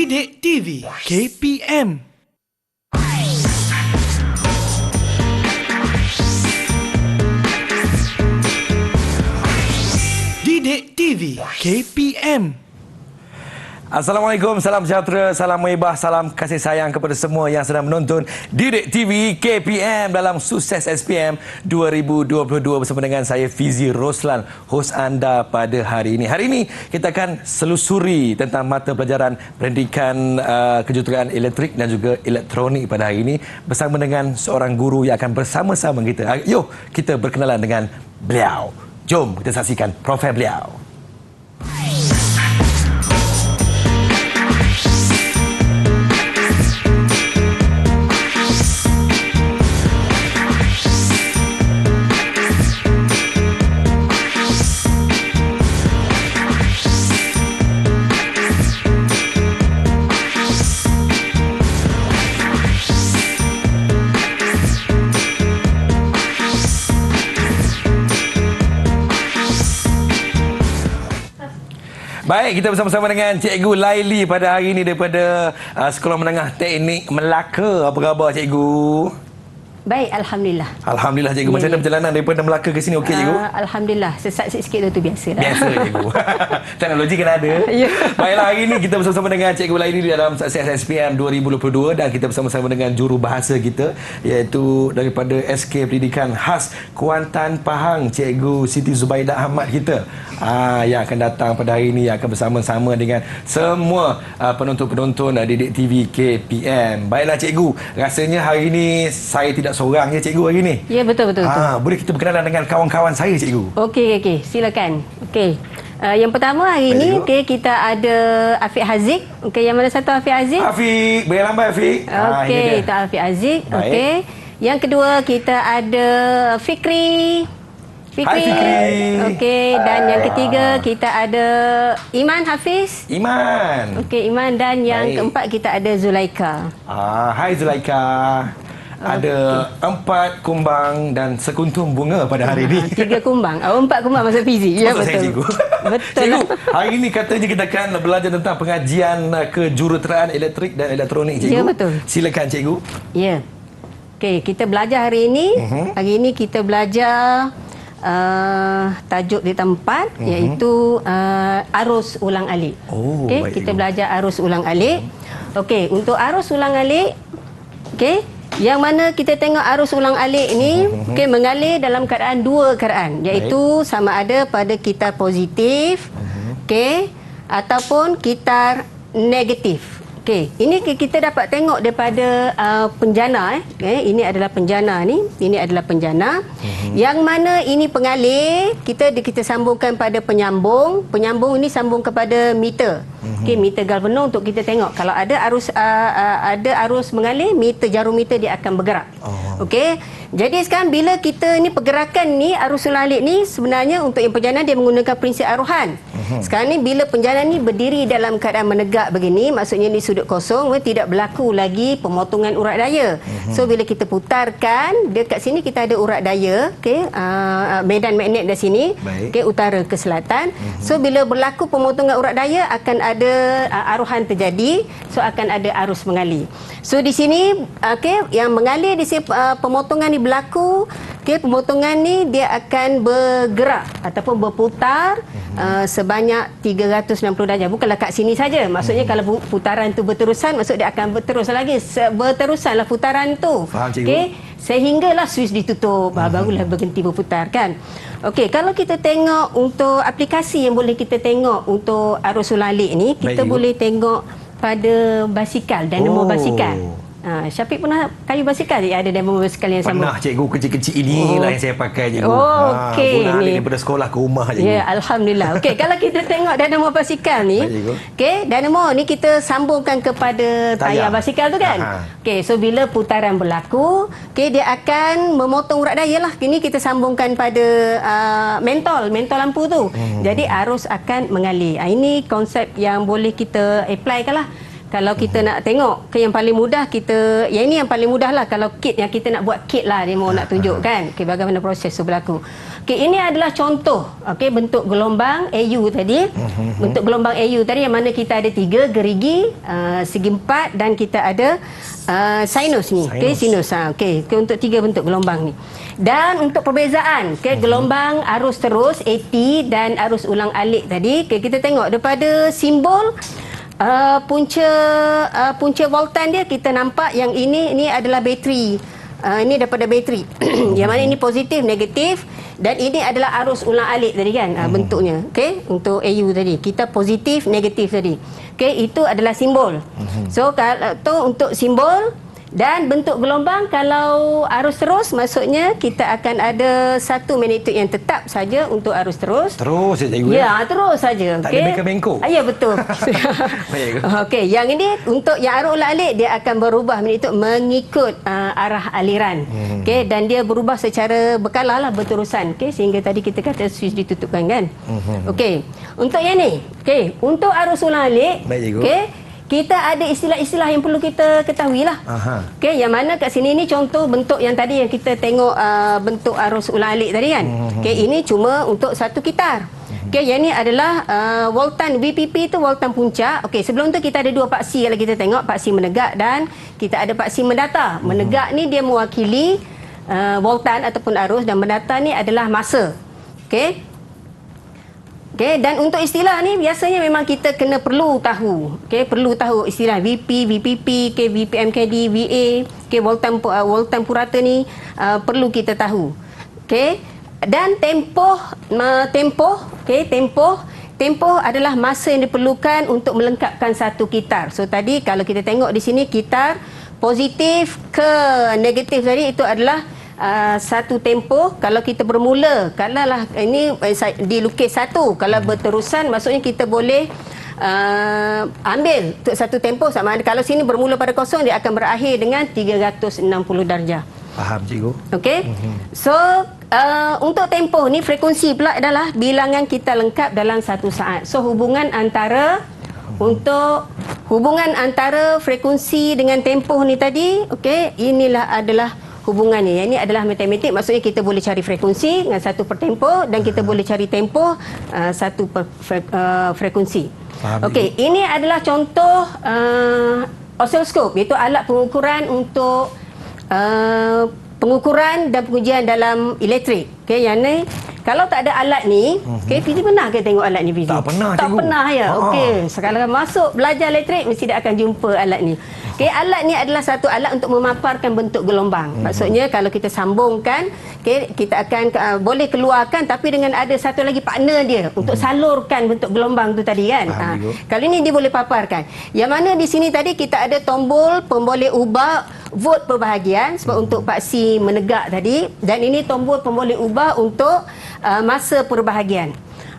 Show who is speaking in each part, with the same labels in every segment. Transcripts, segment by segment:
Speaker 1: Didik TV KPM. Didik TV KPM.
Speaker 2: Assalamualaikum, salam sejahtera, salam muhibah, salam kasih sayang kepada semua yang sedang menonton Didik TV KPM dalam Sukses SPM 2022 bersama dengan saya Fizi Roslan, hos anda pada hari ini. Hari ini kita akan selusuri tentang mata pelajaran pendidikan kejuruteraan elektrik dan juga elektronik pada hari ini bersama dengan seorang guru yang akan bersama-sama kita. Yuk kita berkenalan dengan beliau. Jom kita saksikan profil beliau. Baik, kita bersama-sama dengan Cikgu Laili pada hari ini daripada Sekolah Menengah Teknik Melaka. Apa khabar Cikgu?
Speaker 3: Baik, Alhamdulillah.
Speaker 2: Alhamdulillah Cikgu. Macam mana perjalanan daripada Melaka ke sini, okey Cikgu?
Speaker 3: Alhamdulillah, sesak sikit tu biasa dah.
Speaker 2: Biasa Cikgu. Teknologi kan ada.
Speaker 3: Ya.
Speaker 2: Baiklah, hari ini kita bersama-sama dengan Cikgu Laili dalam Sukses SPM 2022 dan kita bersama-sama dengan juru bahasa kita iaitu daripada SK Pendidikan Khas Kuantan Pahang, Cikgu Siti Zubaidah Ahmad kita. Yang akan datang pada hari ini yang akan bersama-sama dengan semua penonton-penonton Didik TV KPM. Baiklah Cikgu, rasanya hari ini saya tidak seorang ya Cikgu hari ini.
Speaker 3: Ya, betul.
Speaker 2: Boleh kita berkenalan dengan kawan-kawan saya Cikgu?
Speaker 3: Okey, silakan. Okey. Yang pertama hari ini kita ada Afiq Haziq. Okey, yang mana satu Afiq Haziq?
Speaker 2: Afiq, beri lambai Afiq.
Speaker 3: Okey, itu Afiq Haziq. Okey. Yang kedua kita ada Fikri.
Speaker 2: Hai Fikri.
Speaker 3: Okey, dan yang ketiga kita ada Iman Hafiz.
Speaker 2: Iman.
Speaker 3: Okey, Iman, dan yang keempat kita ada Zulaika.
Speaker 2: Hai Zulaika. Ada 4 kumbang dan sekuntum bunga pada hari ini.
Speaker 3: 3 kumbang. 4 kumbang maksud Fizi. Ya, betul.
Speaker 2: Saya, Cikgu.
Speaker 3: Betul.
Speaker 2: Cikgu, hari ini katanya kita akan belajar tentang pengajian kejuruteraan elektrik dan elektronik, Cikgu.
Speaker 3: Ya, betul.
Speaker 2: Silakan, Cikgu.
Speaker 3: Ya. Okey, kita belajar hari ini. Hari ini kita belajar tajuk di tempat iaitu arus ulang alik. Okey, kita belajar arus ulang alik. Okey, untuk arus ulang alik, okey, yang mana kita tengok arus ulang alik ni mengalir dalam keadaan 2 keadaan, iaitu sama ada pada kitar positif, ataupun kitar negatif. Okey, ini kita dapat tengok daripada penjana. Ini adalah penjana ni. Ini adalah penjana. Yang mana ini pengalir, kita sambungkan pada penyambung. Penyambung ini sambung kepada meter. Okey, meter galvano untuk kita tengok kalau ada arus mengalir, meter jarum meter dia akan bergerak. Okey. Jadi sekarang bila kita ni pergerakan ni arus ulang alik ni sebenarnya untuk yang penjana dia menggunakan prinsip aruhan. Sekarang ni bila penjana ni berdiri dalam keadaan menegak begini, maksudnya ni sudut kosong, tidak berlaku lagi pemotongan urat daya. So bila kita putarkan, dekat sini kita ada urat daya, medan magnet dari sini, utara ke selatan. So bila berlaku pemotongan urat daya akan ada aruhan terjadi, so akan ada arus mengalir. So di sini yang mengalir di sini pemotongan ni berlaku, pemotongan ni dia akan bergerak ataupun berputar sebanyak 360 darjah. Bukanlah kat sini saja. Maksudnya kalau putaran tu berterusan, maksud dia akan berterus lagi. Berterusanlah putaran tu. Sehinggalah suis ditutup, barulah berhenti berputar kan. Okey, kalau kita tengok untuk aplikasi yang boleh kita tengok untuk arus ulang alik ni, kita boleh tengok pada basikal, dinamo basikal. Syafiq pernah kayu basikal? Ada dinamo basikal yang sama?
Speaker 2: Pernah Cikgu, kecil-kecil inilah yang saya pakai Cikgu.
Speaker 3: Okey.
Speaker 2: Guna daripada sekolah ke rumah Cikgu.
Speaker 3: Ya, Alhamdulillah. Okey, kalau kita tengok dinamo basikal ni, dinamo ni kita sambungkan kepada tayar basikal tu kan? Okey, so bila putaran berlaku, dia akan memotong urat daya lah. Ini kita sambungkan pada mentol lampu tu. Jadi arus akan mengalir. Ini konsep yang boleh kita apply kan lah. Kalau kita nak tengok yang paling mudah yang ini yang paling mudah lah kalau kit yang kita nak buat kit lah dia mau nak tunjuk kan. Okey, bagaimana proses tu berlaku. Okey, ini adalah contoh bentuk gelombang AU tadi. Bentuk gelombang AU tadi yang mana kita ada 3 gerigi, segi 4 dan kita ada sinus ni. Okey, sinus. Okey, untuk 3 bentuk gelombang ni. Dan untuk perbezaan, gelombang arus terus AT dan arus ulang alik tadi, kita tengok daripada simbol punca voltan dia kita nampak yang ini adalah bateri. Ini daripada bateri. Yang mana ini positif, negatif dan ini adalah arus ulang alik tadi kan bentuknya. Okey, untuk AU tadi kita positif, negatif tadi. Okey, itu adalah simbol. So kalau tu untuk simbol dan bentuk gelombang kalau arus terus maksudnya kita akan ada satu magnitud yang tetap saja untuk arus terus.
Speaker 2: Terus saja cikgu.
Speaker 3: Ya, terus saja.
Speaker 2: Tak ada bengkok-bengkok.
Speaker 3: Ya, betul.
Speaker 2: Baik.
Speaker 3: Okey, yang ini untuk yang arus ulang alik dia akan berubah magnitud mengikut arah aliran. Okey, dan dia berubah secara berkala lah berterusan. Okey, sehingga tadi kita kata switch ditutupkan kan. Okey. Untuk yang ni, okey, untuk arus ulang alik, okey, kita ada istilah-istilah yang perlu kita ketahui lah. Okey, yang mana kat sini ni contoh bentuk yang tadi yang kita tengok bentuk arus ulang alik tadi kan. Okey, ini cuma untuk satu kitar. Okey, yang ni adalah voltan VPP tu voltan puncak. Okey, sebelum tu kita ada 2 paksi kalau kita tengok, paksi menegak dan kita ada paksi mendata. Menegak ni dia mewakili voltan ataupun arus dan mendata ni adalah masa. Okey. Okey, dan untuk istilah ni biasanya memang kita perlu tahu. Okey, perlu tahu istilah VP, VPP, VPMKD, VA, voltan purata ni perlu kita tahu. Okey. Dan tempoh, tempoh adalah masa yang diperlukan untuk melengkapkan satu kitar. So tadi kalau kita tengok di sini kitar positif ke negatif tadi itu adalah satu tempoh. Kalau kita bermula, kalau lah ini dilukis satu, kalau berterusan maksudnya kita boleh ambil untuk satu tempoh sama ada kalau sini bermula pada kosong dia akan berakhir dengan 360 darjah.
Speaker 2: Faham cikgu.
Speaker 3: Okey. So untuk tempoh ni frekuensi pula adalah bilangan kita lengkap dalam satu saat. So hubungan antara frekuensi dengan tempoh ni tadi, okey, inilah adalah hubungan ni. Yang ini adalah matematik, maksudnya kita boleh cari frekuensi dengan satu per tempoh dan kita boleh cari tempoh satu per frekuensi. Okey, ini adalah contoh osiloskop, iaitu alat pengukuran untuk pengukuran dan pengujian dalam elektrik. Okey, yang ni kalau tak ada alat ni, okey, Fizi pernah ke tengok alat ni Fizi?
Speaker 2: Tak pernah,
Speaker 3: tak
Speaker 2: cikgu.
Speaker 3: pernah ya. Okey, sekarang masuk belajar elektrik mesti dia akan jumpa alat ni. Okey, alat ni adalah satu alat untuk memaparkan bentuk gelombang. Maksudnya kalau kita sambungkan, okey, kita akan boleh keluarkan tapi dengan ada satu lagi partner dia untuk salurkan bentuk gelombang tu tadi kan. Kali ni dia boleh paparkan. Yang mana di sini tadi kita ada tombol pemboleh ubah volt perbahagian sebab untuk paksi menegak tadi, dan ini tombol pemboleh ubah untuk masa perbahagian.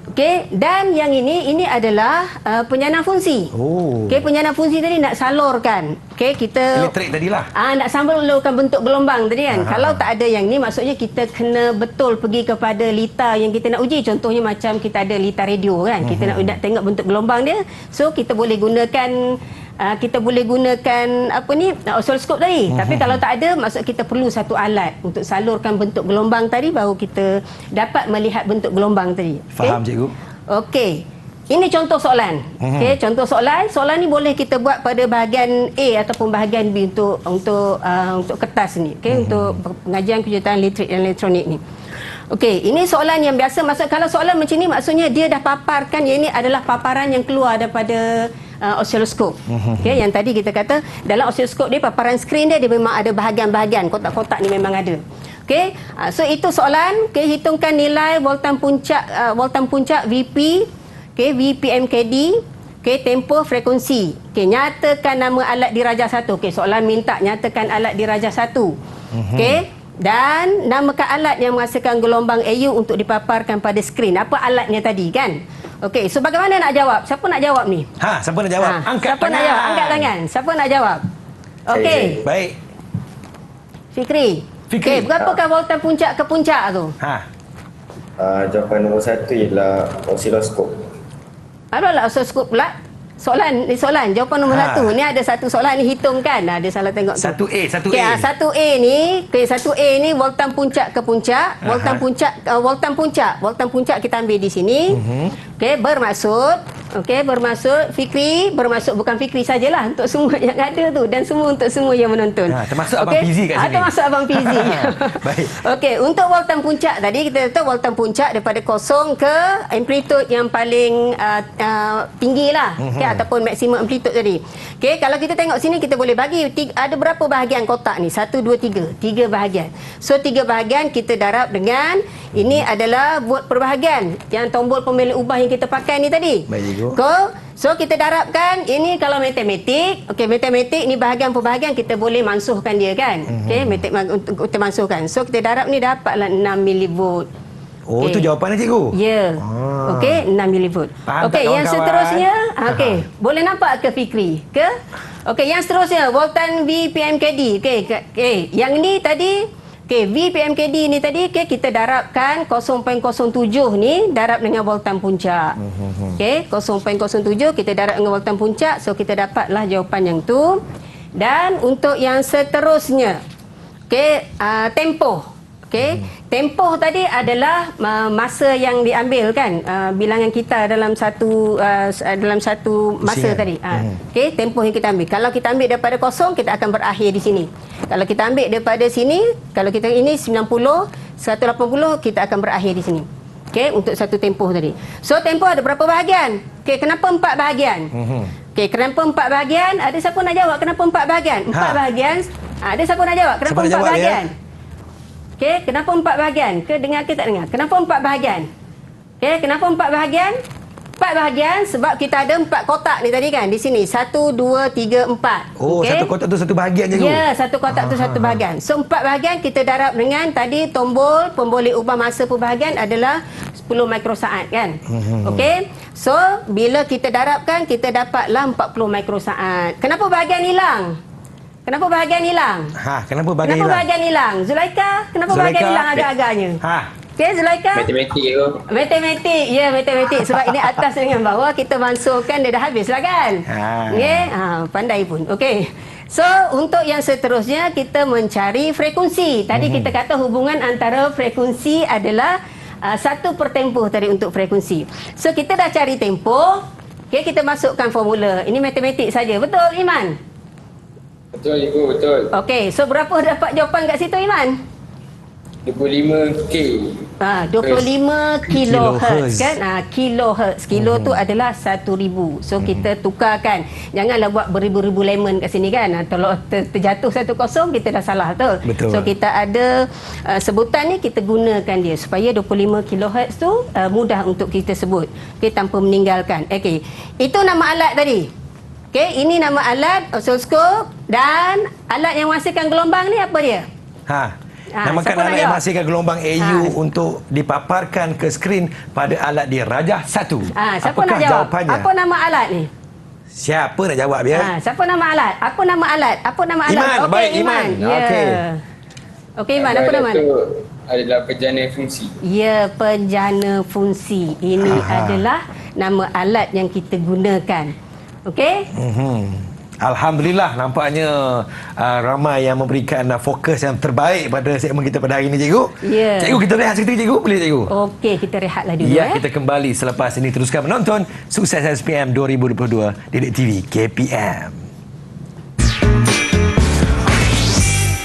Speaker 3: Okey, dan yang ini adalah penyana fungsi. Okey, penyana fungsi tadi nak salurkan. Okey, kita
Speaker 2: elektrik tadilah.
Speaker 3: nak salurkan bentuk gelombang tadi kan. Kalau tak ada yang ni maksudnya kita kena betul pergi kepada litar yang kita nak uji. Contohnya macam kita ada litar radio kan. Kita nak tengok bentuk gelombang dia. So kita boleh gunakan osiloskop tadi. Tapi kalau tak ada, maksud kita perlu satu alat untuk salurkan bentuk gelombang tadi baru kita dapat melihat bentuk gelombang tadi.
Speaker 2: Faham cikgu.
Speaker 3: Okey. Ini contoh soalan. Okey, contoh soalan. Soalan ni boleh kita buat pada bahagian A ataupun bahagian B untuk kertas ni. Okey, untuk pengajian kejuruteraan elektrik dan elektronik ni. Okey, ini soalan yang biasa. Maksud kalau soalan macam ni maksudnya dia dah paparkan, yang ini adalah paparan yang keluar daripada osiloskop. Okey, yang tadi kita kata dalam osiloskop dia paparan skrin dia memang ada bahagian-bahagian, kotak-kotak ni memang ada. Okey, so itu soalan. Okey, hitungkan nilai voltan puncak VP, okey, VPMKD, okey, tempoh frekuensi. Okey, nyatakan nama alat di darjah 1. Okey, soalan minta nyatakan alat di darjah 1. Okey, dan namakan alat yang menghasilkan gelombang AU untuk dipaparkan pada skrin. Apa alatnya tadi kan? Okey, so bagaimana nak jawab? Siapa nak jawab ni?
Speaker 2: Siapa nak jawab? Angkat
Speaker 3: siapa
Speaker 2: tangan.
Speaker 3: nak jawab? Angkat tangan. Siapa nak jawab? Okey.
Speaker 2: Baik.
Speaker 3: Fikri. Okey, berapakah voltan puncak ke puncak tu?
Speaker 4: Jawapan nombor 1 ialah osiloskop.
Speaker 3: Adalah osiloskop pula. Soalan jawapan nombor 1. Ni ada satu soalan ni hitungkan. Dia salah tengok tu.
Speaker 2: 1A, 1A.
Speaker 3: Okey, 1A ni, 1A ni voltan puncak ke puncak. Voltan puncak kita ambil di sini. Okey, bermaksud Fikri, bukan Fikri sajalah, untuk semua yang ada tu dan semua untuk semua yang menonton.
Speaker 2: Termasuk Abang Fizi kat sini.
Speaker 3: Termasuk Abang Fizi.
Speaker 2: Baik.
Speaker 3: Okey, untuk voltan puncak tadi kita tahu voltan puncak daripada kosong ke amplitude yang paling tinggi lah. Okey, ataupun maksimum amplitude tadi. Okey, kalau kita tengok sini kita boleh bagi ada berapa bahagian kotak ni? 1 2 3. 3 bahagian. So 3 bahagian kita darab dengan ini adalah volt per bahagian. Yang tombol pemilih ubah yang kita pakai ni tadi.
Speaker 2: Baik, cikgu.
Speaker 3: So kita darabkan ini kalau matematik. Okey, matematik ni bahagian per bahagian kita boleh mansuhkan dia kan. Okey, untuk kita mansuhkan. So kita darab ni dapatlah 6 milivolt.
Speaker 2: Oh, tu jawapannya cikgu?
Speaker 3: Ya. Okey, 6 milivolt. Okey, yang seterusnya, okey, boleh nampak ke Fikri? Okey, yang seterusnya voltan VPMKD. Okey, yang ni tadi, okey, VPMKD ni tadi, okey, kita darabkan 0.07 ni darab dengan voltan puncak. Okey, 0.07 kita darab dengan voltan puncak, so kita dapatlah jawapan yang tu. Dan untuk yang seterusnya, okey, tempoh. Okey, tempoh tadi adalah masa yang diambil kan, bilangan kita dalam satu masa tadi. Okey, tempoh yang kita ambil. Kalau kita ambil daripada kosong, kita akan berakhir di sini. Kalau kita ambil daripada sini, kalau kita ini 90, 180, kita akan berakhir di sini. Okey, untuk satu tempoh tadi. So tempoh ada berapa bahagian? Okey, kenapa 4 bahagian? Okey, kenapa 4 bahagian? Ada siapa nak jawab kenapa 4 bahagian? 4 bahagian. Ada siapa nak jawab kenapa 4 bahagian? Okey, kenapa 4 bahagian? Dengar ke tak dengar? Kenapa 4 bahagian? Okey, kenapa 4 bahagian? 4 bahagian sebab kita ada 4 kotak ni tadi kan, di sini 1 2 3 4.
Speaker 2: Oh, okay? Satu kotak tu satu bahagian je.
Speaker 3: Ya, satu kotak tu satu bahagian. So 4 bahagian kita darab dengan tadi tombol pemboleh ubah masa per bahagian adalah 10 mikrosaat kan. Okey. So bila kita darabkan kita dapatlah 40 mikrosaat. Kenapa bahagian hilang? Kenapa bahagian hilang?
Speaker 2: Kenapa bahagian
Speaker 3: hilang? Zulaika, kenapa bahagian hilang agak-agaknya? Okey, Zulaika?
Speaker 4: Matematik tu.
Speaker 3: Matematik. Ya, matematik. Sebab ini atas dengan bawah kita mansuhkan dia dah habis lah kan? Okey, pandai pun. Okey. So, untuk yang seterusnya kita mencari frekuensi. Tadi kita kata hubungan antara frekuensi adalah 1 per tempoh tadi untuk frekuensi. So, kita dah cari tempoh. Okey, kita masukkan formula. Ini matematik saja. Betul, Iman?
Speaker 4: Betul, Ibu, betul.
Speaker 3: Okey, so berapa dapat jawapan kat situ, Iman?
Speaker 4: 25K.
Speaker 3: 25 kilohertz kan? Kilohertz. Kilo tu adalah 1000. So kita tukarkan. Janganlah buat beribu-ribu lemon kat sini kan. Kalau terjatuh 10 kita dah salah tu.
Speaker 2: Betul.
Speaker 3: So kita ada sebutan ni kita gunakan dia supaya 25 kilohertz tu mudah untuk kita sebut. Okey, tanpa meninggalkan. Okey. Itu nama alat tadi. Okey, ini nama alat oscilloscope dan alat yang menghasilkan gelombang ni apa dia?
Speaker 2: Namakan alat yang menghasilkan gelombang AU untuk dipaparkan ke skrin pada alat di Rajah 1.
Speaker 3: Siapa
Speaker 2: Apakah
Speaker 3: nak jawab?
Speaker 2: jawapannya?
Speaker 3: Apa nama alat ni?
Speaker 2: Siapa nak jawab ya?
Speaker 3: Siapa nama alat? Apa nama alat?
Speaker 2: Iman,
Speaker 3: Okey,
Speaker 2: baik,
Speaker 3: Iman.
Speaker 2: Iman. Okey.
Speaker 3: Okey, Iman, apa nama?
Speaker 4: Itu adalah penjana fungsi.
Speaker 3: Ya, penjana fungsi. Ini adalah nama alat yang kita gunakan. Okey?
Speaker 2: Alhamdulillah, nampaknya ramai yang memberikan fokus yang terbaik pada segmen kita pada hari ini, cikgu.
Speaker 3: Ya.
Speaker 2: Cikgu, kita rehat seketika, cikgu. Boleh, cikgu?
Speaker 3: Okey, kita rehatlah dulu.
Speaker 2: Ya, kita kembali selepas ini teruskan menonton Sukses SPM 2022 Didik TV KPM.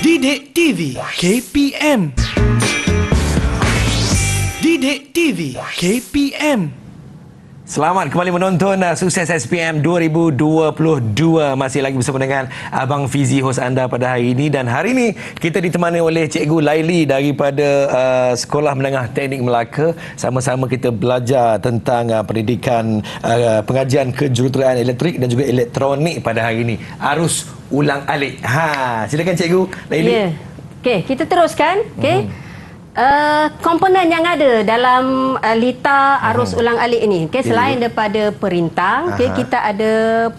Speaker 1: Didik TV KPM. Didik TV KPM.
Speaker 2: Selamat kembali menonton Sukses SPM 2022. Masih lagi bersama dengan Abang Fizi, hos anda pada hari ini. Dan hari ini kita ditemani oleh Cikgu Laili daripada Sekolah Menengah Teknik Melaka. Sama-sama kita belajar tentang pendidikan pengajian kejuruteraan elektrik dan juga elektronik pada hari ini. Arus ulang alik. Silakan Cikgu Laili.
Speaker 3: Ya. Okey, kita teruskan. Okey. Komponen yang ada dalam litar arus ulang alik ini, okay, selain daripada perintang, okay, kita ada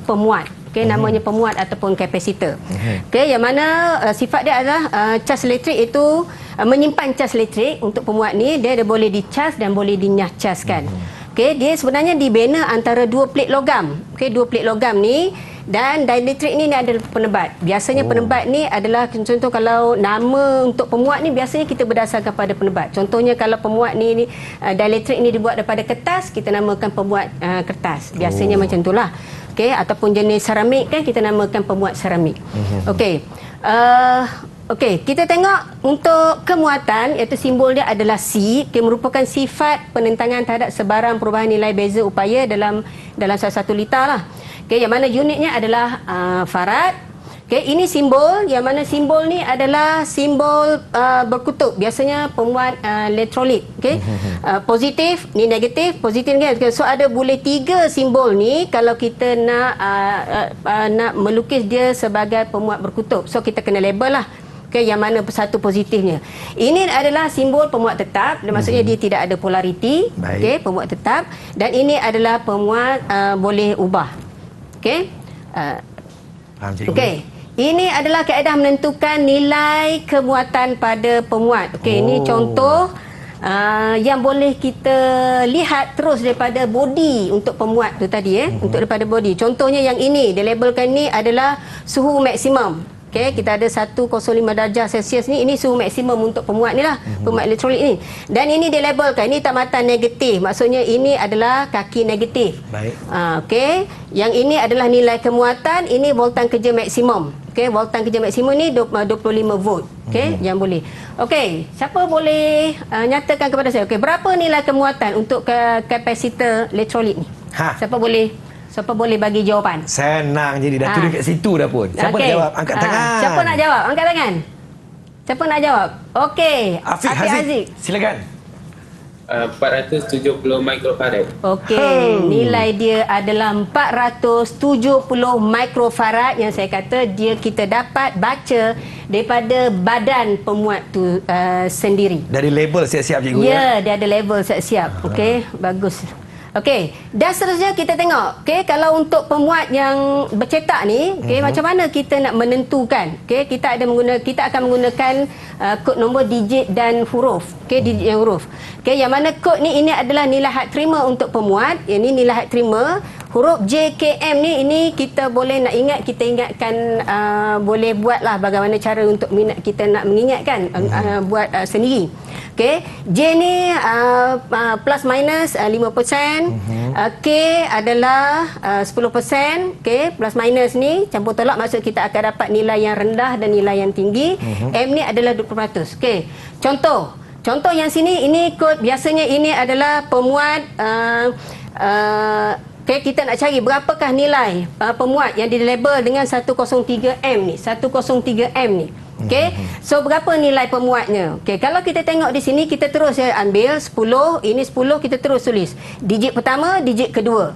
Speaker 3: pemuat, okay, namanya pemuat ataupun kapasitor, okay, yang mana sifat dia adalah cas elektrik itu menyimpan cas elektrik. Untuk pemuat ni dia boleh dicas dan boleh dinyah caskan. Okey, dia sebenarnya dibina antara dua plate logam. Okey, dua plate logam ni, dan dielectric ni adalah penebat. Biasanya penebat ni adalah, contoh kalau nama untuk pemuat ni biasanya kita berdasarkan pada penebat. Contohnya kalau pemuat ni dielectric ni dibuat daripada kertas, kita namakan pemuat kertas. Biasanya macam itulah. Okey, ataupun jenis seramik kan, kita namakan pemuat seramik. Okey. Okey, kita tengok untuk kemuatan, iaitu simbol dia adalah C, merupakan sifat penentangan terhadap sebarang perubahan nilai beza upaya dalam salah satu liter lah. Okey, yang mana unitnya adalah farad. Okey, ini simbol, yang mana simbol ni adalah simbol berkutub, biasanya pemuat elektrolit. Okey, positif, ni negatif, positif kan. Okay, so ada boleh 3 simbol ni kalau kita nak melukis dia sebagai pemuat berkutub. So kita kena label lah. Okay, yang mana satu positifnya. Ini adalah simbol pemuat tetap, maksudnya dia tidak ada polariti. Okey, pemuat tetap. Dan ini adalah pemuat boleh ubah. Okey. Okey. Ini adalah kaedah menentukan nilai kemuatan pada pemuat. Okey, ini contoh yang boleh kita lihat terus daripada body untuk pemuat tu tadi untuk daripada body. Contohnya yang ini, dilabelkan ni adalah suhu maksimum. Okey, kita ada 105 darjah Celsius ni, ini suhu maksimum untuk pemuat ni lah, pemuat elektrolit ni. Dan ini dilabelkan, ini tamatan negatif, maksudnya ini adalah kaki negatif.
Speaker 2: Baik.
Speaker 3: Okey, yang ini adalah nilai kemuatan, ini voltan kerja maksimum. Okey, voltan kerja maksimum ni 25 volt. Okey, yang boleh. Okey, siapa boleh nyatakan kepada saya, okey, berapa nilai kemuatan untuk kapasitor elektrolit ni? Siapa boleh bagi jawapan?
Speaker 2: Senang jadi, dah tulis kat situ dah pun. Siapa nak jawab? Angkat tangan.
Speaker 3: Siapa nak jawab? Angkat tangan. Siapa nak jawab? Okey,
Speaker 2: Afiq Haziq. Silakan.
Speaker 4: 470 mikrofarad.
Speaker 3: Okey, nilai dia adalah 470 mikrofarad, yang saya kata kita dapat baca daripada badan pemuat tu sendiri.
Speaker 2: Dari label siap-siap cikgu
Speaker 3: Ya, dia ada label siap-siap. Okey, bagus. Okey, dan seterusnya kita tengok. Okey, kalau untuk pemuat yang bercetak ni, okey, macam mana kita nak menentukan? Okey, kita akan menggunakan kod nombor digit dan huruf. Okey, digit dan huruf. Okey, yang mana kod ni ini adalah nilai had terima untuk pemuat. Ini nilai had terima. Huruf JKM ni, ini kita boleh nak ingat, kita ingatkan, boleh buatlah bagaimana cara untuk kita nak mengingatkan, buat sendiri. Okey, J ni plus minus 5%, K adalah 10%. Okey, plus minus ni campur tolak, maksud kita akan dapat nilai yang rendah dan nilai yang tinggi. M ni adalah 20%. Okey, contoh yang sini, ini kod, biasanya ini adalah pemuat okey, kita nak cari berapakah nilai pemuat yang dilabel dengan 103M ni, 103M ni. Okey, so berapa nilai pemuatnya? Okey, kalau kita tengok di sini, kita terus ambil 10, ini 10, kita terus tulis digit pertama, digit kedua.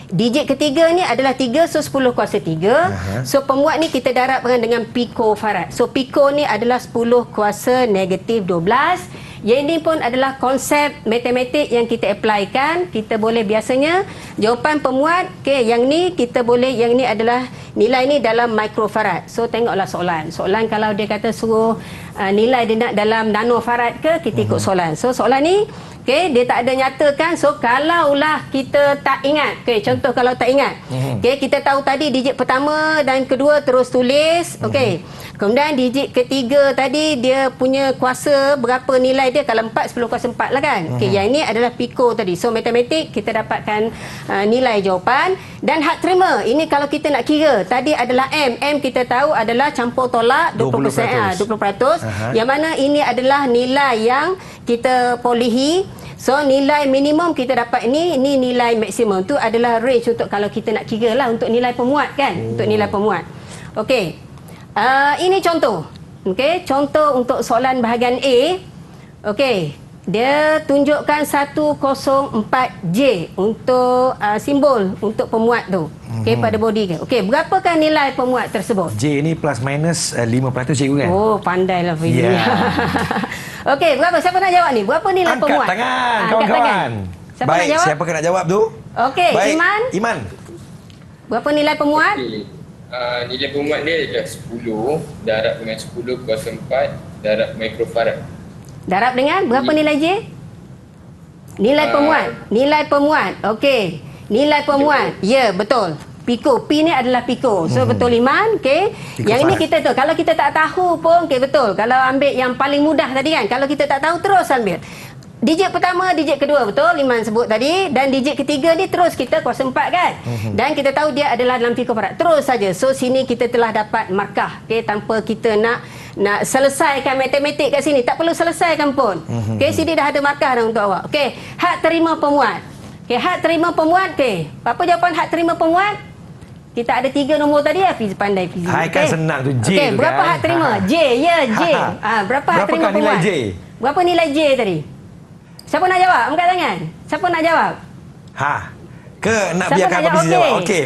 Speaker 3: Digit ketiga ni adalah 3, so 10 kuasa 3. So pemuat ni kita darabkan dengan picofarad. So pico ni adalah 10 kuasa negatif 12. Yang ini pun adalah konsep matematik yang kita applykan. Kita boleh biasanya jawapan pemuat, okey, yang ni kita boleh, yang ni adalah nilai ni dalam mikrofarad. So tengoklah soalan kalau dia kata suruh nilai dia nak dalam nanofarad ke, kita ikut soalan. So soalan ni, okey, dia tak ada nyatakan. So kalaulah kita tak ingat, okey, contoh kalau tak ingat, okey, kita tahu tadi digit pertama dan kedua terus tulis, okey. Kemudian digit ketiga tadi dia punya kuasa berapa nilai dia, kalau 4, 10 kuasa 4 lah kan. Okey, yang ini adalah pico tadi. So matematik kita dapatkan nilai jawapan. Dan had terima, ini kalau kita nak kira, tadi adalah M kita tahu adalah campur tolak 20%. 20%. Yang mana ini adalah nilai yang kita polehi. So nilai minimum kita dapat ini nilai maksimum. Tu adalah range untuk kalau kita nak kira lah untuk nilai pemuat kan, untuk nilai pemuat. Okey. Ini contoh. Okey, contoh untuk soalan bahagian A. Okey, dia tunjukkan 104J untuk simbol untuk pemuat tu. Okey, pada body ke. Okey, berapakah nilai pemuat tersebut?
Speaker 2: J ni plus minus 5% cikgu kan?
Speaker 3: Oh, pandailah Fizi.
Speaker 2: Yeah.
Speaker 3: Okey, berapa? Siapa nak jawab ni? Berapa nilai pemuat?
Speaker 2: Angkat tangan,
Speaker 3: Angkat
Speaker 2: kawan-kawan.
Speaker 3: tangan. Siapa
Speaker 2: Baik,
Speaker 3: nak jawab?
Speaker 2: siapa nak jawab tu?
Speaker 3: Okey,
Speaker 2: Baik,
Speaker 3: Iman.
Speaker 2: Berapa
Speaker 3: nilai pemuat?
Speaker 4: Okey. Nilai pemuat dia adalah 10 darab dengan 10 kuasa 4 darab mikrofarad.
Speaker 3: Darab dengan berapa nilai J? Nilai pemuat. Okey. Nilai pemuat. Ya, betul. Piko. P ni adalah piko. So betul Iman. Okey. Yang ini kita tu. Kalau kita tak tahu pun, okey betul. Kalau ambil yang paling mudah tadi kan. Kalau kita tak tahu, terus ambil. Digit pertama, digit kedua, betul Iman sebut tadi. Dan digit ketiga ni terus kita kuasa 4 kan. Dan kita tahu dia adalah dalam pikofarad. Terus saja. So sini kita telah dapat markah. Okey, tanpa kita nak selesaikan matematik kat sini. Tak perlu selesaikan pun. Okey, sini dah ada markah dah untuk awak. Okey, hak terima pemuat. Okey, hak terima pemuat. Okey, apa jawapan hak terima pemuat? Kita ada 3 nombor tadi ya, Fizi pandai Fizi.
Speaker 2: Hai kan senang tu, J
Speaker 3: okay,
Speaker 2: tu
Speaker 3: berapa
Speaker 2: kan?
Speaker 3: hak terima? J, ya J. Berapa hak terima
Speaker 2: Berapakah nilai
Speaker 3: pemuat?
Speaker 2: J?
Speaker 3: Berapa nilai J tadi? Siapa nak jawab? Angkat tangan. Siapa nak jawab?
Speaker 2: Ke nak
Speaker 3: Siapa
Speaker 2: biarkan
Speaker 3: nak
Speaker 2: Abang Fizi
Speaker 3: jawab?
Speaker 2: jawab? Okey.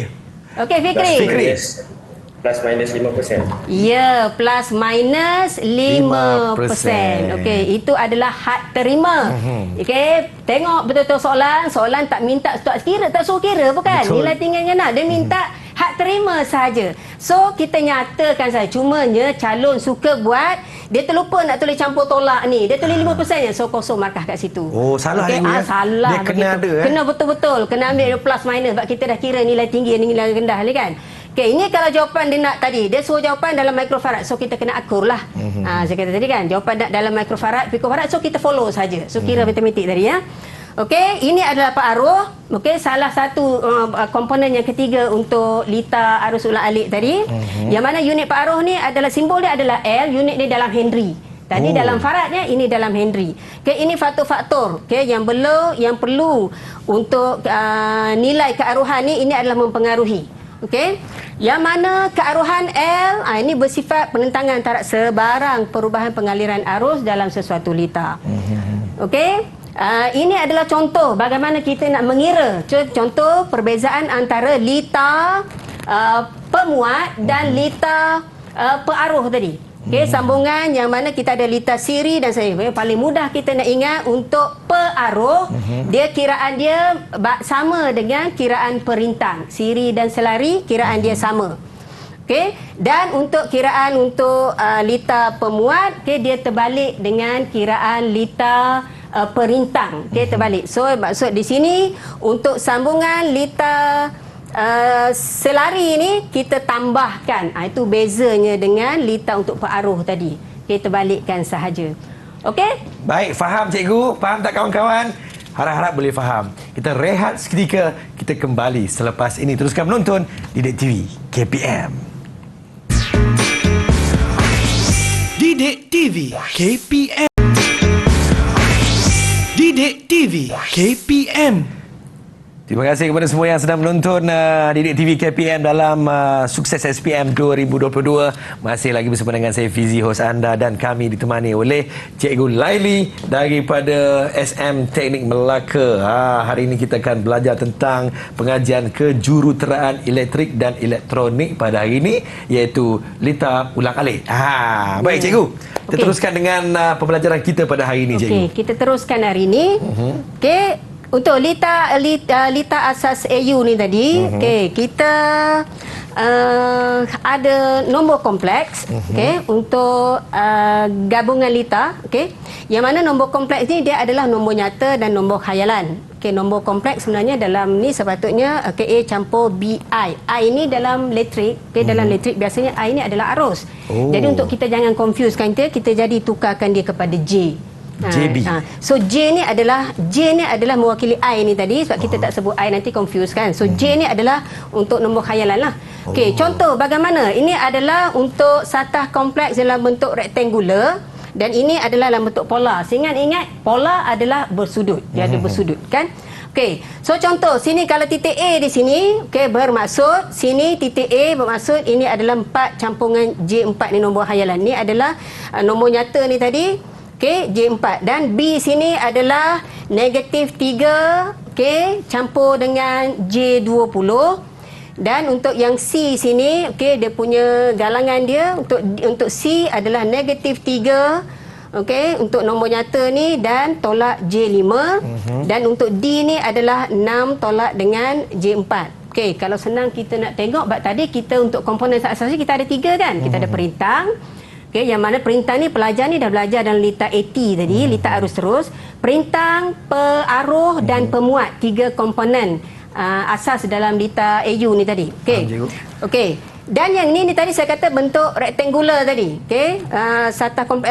Speaker 3: Okey, Fikri.
Speaker 4: Plus minus 5%.
Speaker 3: Ya, plus minus 5%. Okey, itu adalah hak terima. Okey, tengok betul-betul soalan. Soalan tak minta tak kira, tak suruh kira bukan?
Speaker 2: Betul.
Speaker 3: Nilai tinggalnya nak. Dia minta hak terima sahaja. So, kita nyatakan saja. Cumanya calon suka buat, dia terlupa nak tulis campur tolak ni. Dia tulis 5% je. So, kosong markah kat situ.
Speaker 2: Oh, salah
Speaker 3: okey,
Speaker 2: ni ya?
Speaker 3: salah.
Speaker 2: Dia kena ada,
Speaker 3: Kena betul-betul. Kena ambil plus minus. Sebab kita dah kira nilai tinggi, nilai rendah ni kan. Okey, ini kalau jawapan dia nak tadi. Dia suruh jawapan dalam mikrofarad. So, kita kena akur lah. Saya kata tadi kan. Jawapan dalam mikrofarad, pikofarad. So, kita follow saja. So, kira matematik tadi ya. Okey, ini adalah pengaruh. Okey, salah satu komponen yang ketiga untuk lita arus ulang alik tadi. Yang mana unit pengaruh ni adalah, simbol dia adalah L, unit dia dalam Henry. Tadi dalam faradnya, ini dalam Henry. Okey, ini faktor-faktor yang perlu untuk nilai kearuhan ni, ini adalah mempengaruhi. Okey. Yang mana kearuhan L ini bersifat penentangan antara sebarang perubahan pengaliran arus dalam sesuatu lita. Okey. Ini adalah contoh bagaimana kita nak mengira. Contoh perbezaan antara lita pemuat dan lita pengaruh tadi. Okey, sambungan yang mana kita ada lita siri dan seri. Paling mudah kita nak ingat untuk pengaruh, dia kiraan dia sama dengan kiraan perintang. Siri dan selari kiraan dia sama. Okey, dan untuk kiraan untuk lita pemuat, dia terbalik dengan kiraan lita perintang. Okey, terbalik. So maksud di sini untuk sambungan lita selari ni kita tambahkan. Itu bezanya dengan lita untuk pengaruh tadi. Kita balikkan sahaja. Okey?
Speaker 2: Baik, faham cikgu? Faham tak kawan-kawan? Harap-harap boleh faham. Kita rehat seketika, kita kembali selepas ini. Teruskan menonton Didik TV KPM.
Speaker 1: Didik TV KPM. Didik TV KPM.
Speaker 2: Terima kasih kepada semua yang sedang menonton Didik TV KPM dalam Sukses SPM 2022. Masih lagi bersama dengan saya Fizi, hos anda, dan kami ditemani oleh Cikgu Laili daripada SM Teknik Melaka. Hari ini kita akan belajar tentang pengajian kejuruteraan elektrik dan elektronik pada hari ini, iaitu lita ulang alik. Baik cikgu, kita teruskan dengan pembelajaran kita pada hari ini, cikgu.
Speaker 3: Okey, kita teruskan hari ini. Okey. Untuk lita asas AU ni tadi, kita ada nombor kompleks, untuk gabungan lita, yang mana nombor kompleks ni dia adalah nombor nyata dan nombor khayalan. Nombor kompleks sebenarnya dalam ni sepatutnya A campur BI. I ini dalam elektrik, dalam elektrik biasanya I ini adalah arus. Jadi untuk kita jangan confusekan dia, kita jadi tukarkan dia kepada J.
Speaker 2: JB.
Speaker 3: So J ni adalah mewakili I ni tadi, sebab kita tak sebut I nanti confuse kan. So J ni adalah untuk nombor khayalan lah. Okey, contoh bagaimana? Ini adalah untuk satah kompleks dalam bentuk rektangular dan ini adalah dalam bentuk polar. Ingat polar adalah bersudut. Dia ada bersudut kan? Okey. So contoh sini kalau titik A di sini, bermaksud sini titik A bermaksud ini adalah 4 campungan J4 ni nombor khayalan. Ni adalah nombor nyata ni tadi. J4 dan B sini adalah negatif 3 campur dengan J20 dan untuk yang C sini dia punya galangan dia untuk C adalah negatif 3 untuk nombor nyata ni dan tolak J5 dan untuk D ni adalah 6 tolak dengan J4. Kalau senang kita nak tengok, tadi kita untuk komponen asas kita ada 3 kan. Kita ada perintang, Okey, yang mana perintang ni pelajar ni dah belajar dalam litar AT tadi, litar arus terus, perintang, pearuh dan pemuat, 3 komponen asas dalam litar AU ni tadi. Okey. Okey. Dan yang ni tadi saya kata bentuk rectangular tadi. Okey.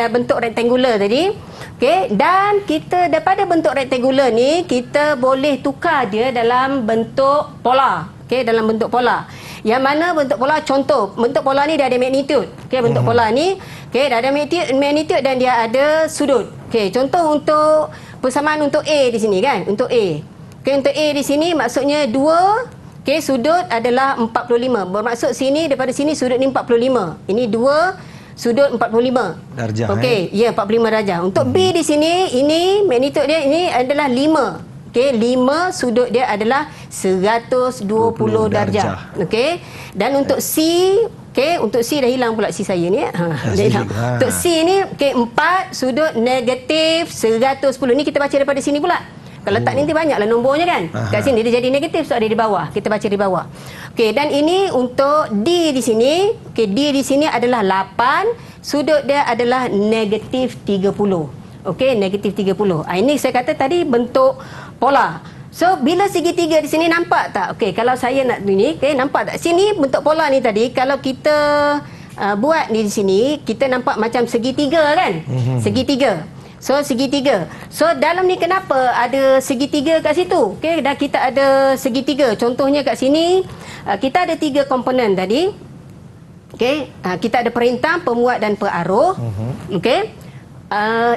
Speaker 3: Bentuk rectangular tadi. Okey, dan kita daripada bentuk rectangular ni kita boleh tukar dia dalam bentuk pola. Okey, dalam bentuk pola. Yang mana bentuk pola, contoh, bentuk pola ni dia ada magnitude. Okey, bentuk pola ni okey dah ada magnitude dan dia ada sudut. Okey, contoh untuk persamaan untuk A di sini kan, untuk A. Okey, untuk A di sini maksudnya 2. Okey, sudut adalah 45. Bermaksud sini daripada sini sudut ni 45. Ini 2 sudut 45
Speaker 2: darjah.
Speaker 3: Okey, ya 45 darjah. Untuk B di sini ini magnitude dia ini adalah 5. Okey, 5 sudut dia adalah 120 darjah. Okey. Dan untuk C, okey, untuk C dah hilang pula C saya ni. Dah hilang. Untuk C ni okey 4 sudut negatif 110. Ni kita baca daripada sini pula. Kalau tak nanti banyaklah nombornya kan. Kat sini dia jadi negatif, so ada di bawah. Kita baca di bawah. Okey, dan ini untuk D di sini. Okey, D di sini adalah 8, sudut dia adalah negatif 30. Okey, negatif 30. Ini saya kata tadi bentuk pola. So, bila segitiga di sini nampak tak? Okey, kalau saya nak ni, okey, nampak tak? Sini bentuk pola ni tadi, kalau kita buat ni di sini, kita nampak macam segitiga kan? Segitiga. So, segitiga. So, dalam ni kenapa ada segitiga kat situ? Okey, dah kita ada segitiga. Contohnya kat sini, kita ada 3 komponen tadi. Okey, kita ada perintah, pemuat dan pearuh. Okey.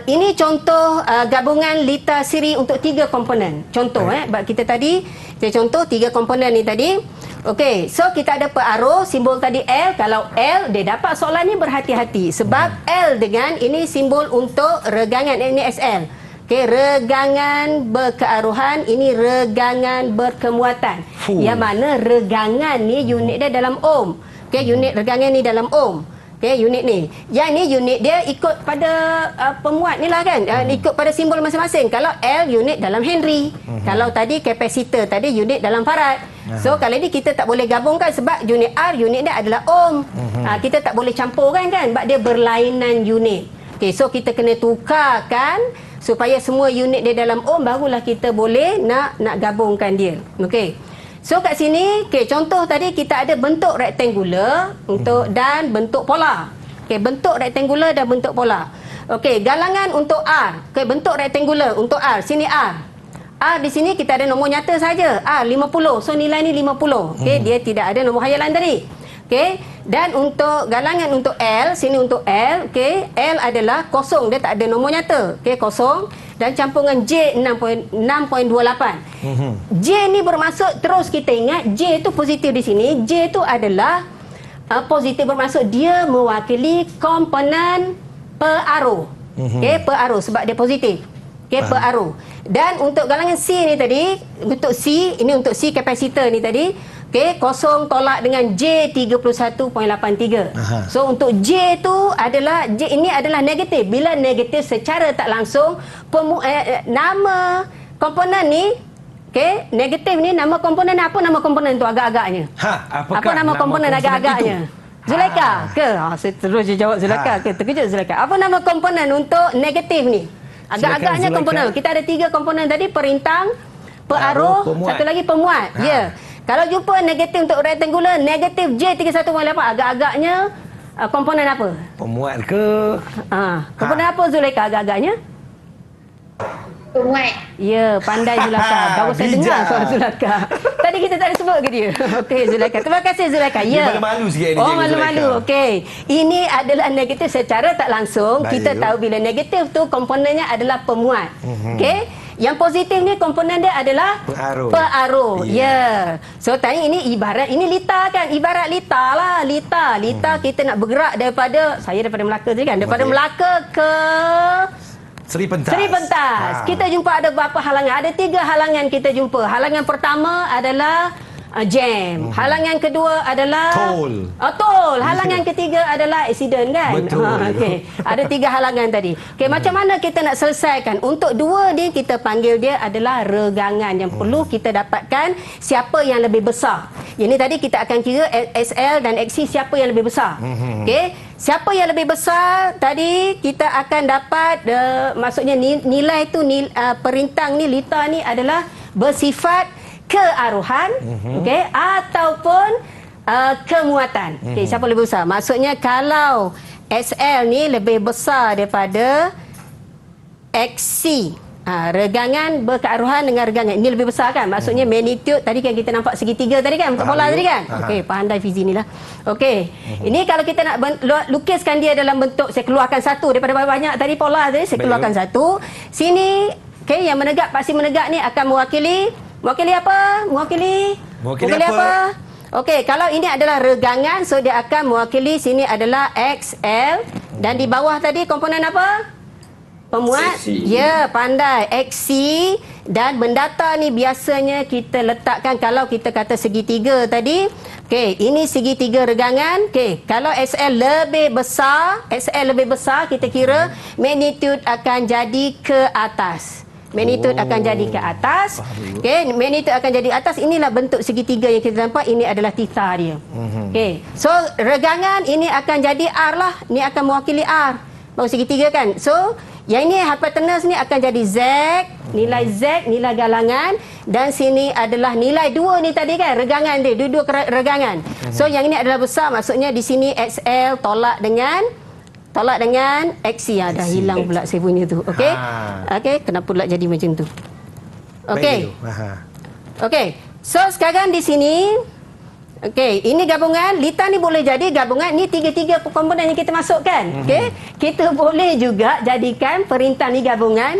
Speaker 3: Ini contoh gabungan litar siri untuk 3 komponen. Contoh kita tadi, saya contoh 3 komponen ni tadi. Okey, so kita ada pearuh, simbol tadi L. Kalau L, dia dapat soalan ni berhati-hati. Sebab L dengan ini simbol untuk regangan, ini SL. Okey, regangan berkearuhan, ini regangan berkemuatan. Yang mana regangan ni unit dia dalam ohm. Okey, unit regangan ni dalam ohm. Okey, unit ni. Yang ni unit dia ikut pada pemuat ni lah kan. Ikut pada simbol masing-masing. Kalau L unit dalam Henry. Kalau tadi kapasitor tadi unit dalam farad. So kalau ni kita tak boleh gabungkan sebab unit R unit dia adalah ohm. Kita tak boleh campurkan kan sebab dia berlainan unit. Okey, so kita kena tukarkan supaya semua unit dia dalam ohm, barulah kita boleh nak gabungkan dia. Okey. So kat sini, okey, contoh tadi kita ada bentuk rectangular untuk dan bentuk pola. Okey, bentuk rectangular dan bentuk pola. Okey, galangan untuk R. Okey, bentuk rectangular untuk R. Sini R. R di sini kita ada nombor nyata saja. R 50. So nilai ni 50. Okey, dia tidak ada nombor khayalan tadi. Okey, dan untuk galangan untuk L, sini untuk L, okey, L adalah kosong, dia tak ada nombor nyata. Okey, kosong. Dan campungan J 6.28. J ni bermaksud, terus kita ingat J tu positif di sini. J tu adalah positif, bermaksud dia mewakili komponen pearuh. Okey, pearuh sebab dia positif. Okey, pearuh. Dan untuk galangan C ni tadi, untuk C, ini untuk C kapasitor ni tadi. Okey, kosong tolak dengan J 31.83. So untuk J tu adalah, J ini adalah negatif. Bila negatif secara tak langsung nama komponen ni, okey, negatif ni nama komponen apa, nama komponen tu agak-agaknya? Apa nama komponen agak-agaknya? Zulaikha ke? Saya terus je jawab Zulaikha ke? Terkejut Zulaikha. Apa nama komponen untuk negatif ni? Agak-agaknya komponen. Kita ada 3 komponen tadi, perintang, pearuh, satu lagi pemuat. Ya. Kalau jumpa negatif untuk rectangular, negatif J 31.8, agak-agaknya komponen apa?
Speaker 2: Pemuat ke?
Speaker 3: Komponen apa Zulaikha agak-agaknya?
Speaker 5: Pemuat.
Speaker 3: Ya, pandai Zulaikha. Baru saya dengar suara Zulaikha. Tadi kita tak ada sebut ke dia? Okey Zulaikha. Terima kasih Zulaikha. Ya.
Speaker 2: Dia malu-malu sikit ni.
Speaker 3: Oh, malu-malu. Okey. Ini adalah negatif secara tak langsung. Kita tahu bila negatif tu komponennya adalah pemuat. Okey. Yang positif ni komponen dia adalah pearuh. Ya. So tadi ini ibarat, ini litar kan, ibarat litar lah, litar. Litar kita nak bergerak daripada, saya daripada Melaka tadi kan, daripada Melaka ke
Speaker 2: Seri Pentas.
Speaker 3: Seri Pentas. Kita jumpa ada berapa halangan? Ada 3 halangan kita jumpa. Halangan pertama adalah jam. Halangan kedua adalah
Speaker 2: Tol.
Speaker 3: Tol. Halangan ketiga adalah accident kan.
Speaker 2: Betul.
Speaker 3: Okey. Ada 3 halangan tadi. Okey, macam mana kita nak selesaikan? Untuk 2 ni kita panggil dia adalah regangan yang perlu kita dapatkan siapa yang lebih besar. Yang ni tadi kita akan kira SL dan XC siapa yang lebih besar. Okey. Siapa yang lebih besar tadi kita akan dapat maksudnya nilai tu perintang ni lita ni adalah bersifat kearuhan, okey, ataupun kemuatan. Okey, siapa lebih besar? Maksudnya kalau SL ni lebih besar daripada XC. Regangan berkearuhan dengan regangan ini lebih besar kan? Maksudnya magnitude tadi kan kita nampak segitiga tadi kan? Untuk bola tadi kan? Okey, pandai fizik ni lah. Okey. Ini kalau kita nak lukiskan dia dalam bentuk, saya keluarkan satu daripada banyak tadi pola tadi, saya keluarkan satu. Sini, okey, yang menegak, paksi menegak ni akan mewakili apa? Mewakili apa? Okey, kalau ini adalah regangan, so dia akan mewakili sini adalah XL dan di bawah tadi komponen apa? Pemuat. Ya, pandai. XC dan bendata ni biasanya kita letakkan kalau kita kata segitiga tadi. Okey, ini segitiga regangan. Okey, kalau SL lebih besar, kita kira magnitude akan jadi ke atas. Magnitude akan jadi ke atas. Okey, magnitude akan jadi atas. Inilah bentuk segitiga yang kita nampak. Ini adalah theta dia. Okey. So, regangan ini akan jadi R lah. Ini akan mewakili R. Baru segitiga kan. So, yang ini hypotenuse ni akan jadi Z, nilai galangan dan sini adalah nilai 2 ni tadi kan, regangan dia, dua regangan. So, yang ini adalah besar, maksudnya di sini XL tolak dengan XC. Dah hilang pula saya punya tu. Okey. Okey, kenapa pula jadi macam tu? Okey. Okey. So sekarang di sini ini gabungan. Lita ni boleh jadi gabungan. Ni tiga komponen yang kita masukkan. Okey. Kita boleh juga jadikan perintang ni gabungan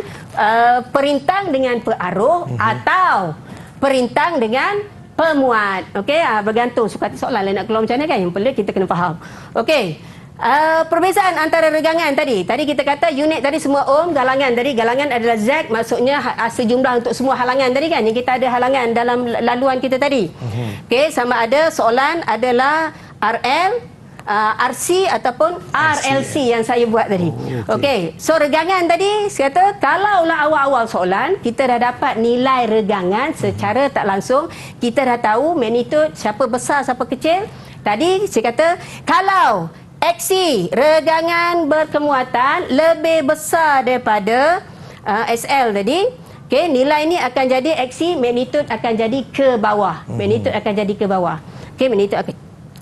Speaker 3: perintang dengan pearuh atau perintang dengan pemuat. Okey, bergantung suka soalan lain nak keluar macam mana kan. Yang perlu kita kena faham. Okey. Perbezaan antara regangan tadi kita kata unit tadi semua ohm, galangan adalah Z, maksudnya sejumlah untuk semua halangan tadi kan, yang kita ada halangan dalam laluan kita tadi. Okey, sama ada soalan adalah RL, RC ataupun RLC yang saya buat tadi. Okey, so regangan tadi saya kata kalaulah awal-awal soalan kita dah dapat nilai regangan secara tak langsung, kita dah tahu magnitude siapa besar siapa kecil. Tadi saya kata kalau XC, regangan berkemuatan lebih besar daripada SL tadi. Okey, nilai ni akan jadi XC, magnitude akan jadi ke bawah. Magnitude akan jadi ke bawah. Okey, magnitude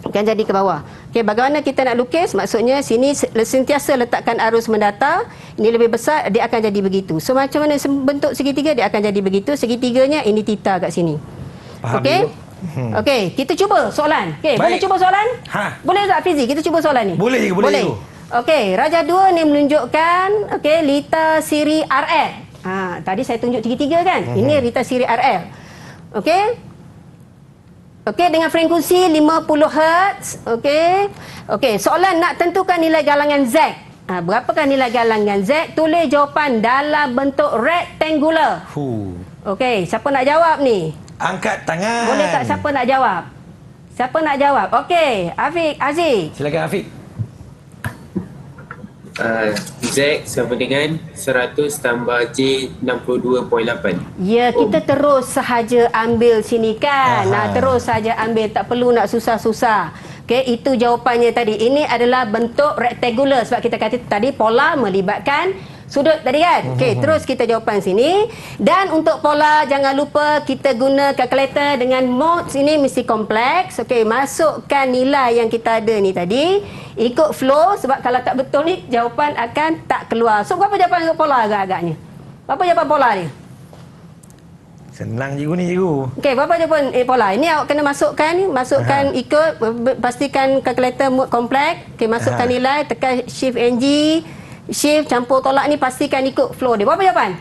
Speaker 3: akan jadi ke bawah. Okey, bagaimana kita nak lukis? Maksudnya sini sentiasa letakkan arus mendata. Ini lebih besar, dia akan jadi begitu. So macam mana bentuk segitiga, dia akan jadi begitu. Segitiganya ini theta kat sini. Okey. Okey, kita cuba soalan. Okey, boleh cuba soalan? Boleh tak Fizi? Kita cuba soalan ni.
Speaker 2: Boleh.
Speaker 3: Okey, Raja 2 ni menunjukkan lita siri RL. Tadi saya tunjuk tiga kan? Ini lita siri RL. Okey. Okey, dengan frekuensi 50 Hz. Okey, soalan nak tentukan nilai galangan Z. Berapakah nilai galangan Z? Tulis jawapan dalam bentuk rectangular. Okey, siapa nak jawab ni?
Speaker 2: Angkat tangan.
Speaker 3: Boleh tak siapa nak jawab? Siapa nak jawab? Okey, Afiq, Aziz.
Speaker 2: Silakan Afiq.
Speaker 5: Z sama dengan 100 tambah J 62.8.
Speaker 3: Ya, kita terus sahaja ambil sini kan. Terus saja ambil, tak perlu nak susah-susah. Okey, itu jawapannya tadi. Ini adalah bentuk rectangular sebab kita kata tadi pola melibatkan sudut tadi kan. Okey, terus kita jawapan sini. Dan untuk pola jangan lupa kita guna kalkulator dengan modes ini mesti kompleks. Okey, masukkan nilai yang kita ada ni tadi, ikut flow sebab kalau tak betul ni jawapan akan tak keluar. So berapa jawapan untuk pola agak-agaknya? Berapa jawapan pola ni?
Speaker 2: Senang cikgu ni cikgu.
Speaker 3: Okey, berapa jawapan pola? Ini awak kena masukkan ikut, pastikan kalkulator mode kompleks. Okey, masukkan nilai, tekan shift NG. Shift campur tolak ni pastikan ikut flow dia. Berapa jawapan?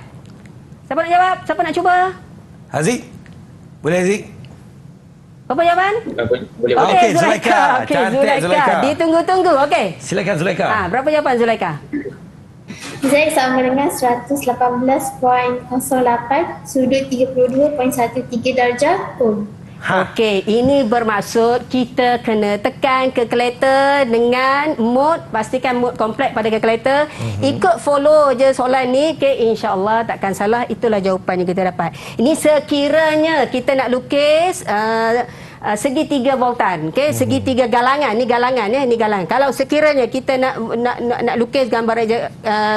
Speaker 3: Siapa nak jawab? Siapa nak cuba?
Speaker 2: Haziq? Boleh Haziq?
Speaker 3: Berapa jawapan?
Speaker 5: Boleh.
Speaker 2: Okey, Zulaikha.
Speaker 3: Okey,
Speaker 2: Cantik Zulaikha.
Speaker 3: Ditunggu-tunggu. Okey.
Speaker 2: Silakan Zulaikha.
Speaker 3: Berapa jawapan Zulaikha?
Speaker 6: Z sama dengan 118.08 sudut 32.13 darjah ohm.
Speaker 3: Okey, ini bermaksud kita kena tekan kalkulator dengan mode, pastikan mode komplek pada kalkulator. Ikut follow je soalan ni, okey, insya-Allah takkan salah. Itulah jawapan yang kita dapat. Ini sekiranya kita nak lukis segitiga voltan, okey, segitiga galangan. Ni galangan ya, ni galangan. Kalau sekiranya kita nak lukis gambar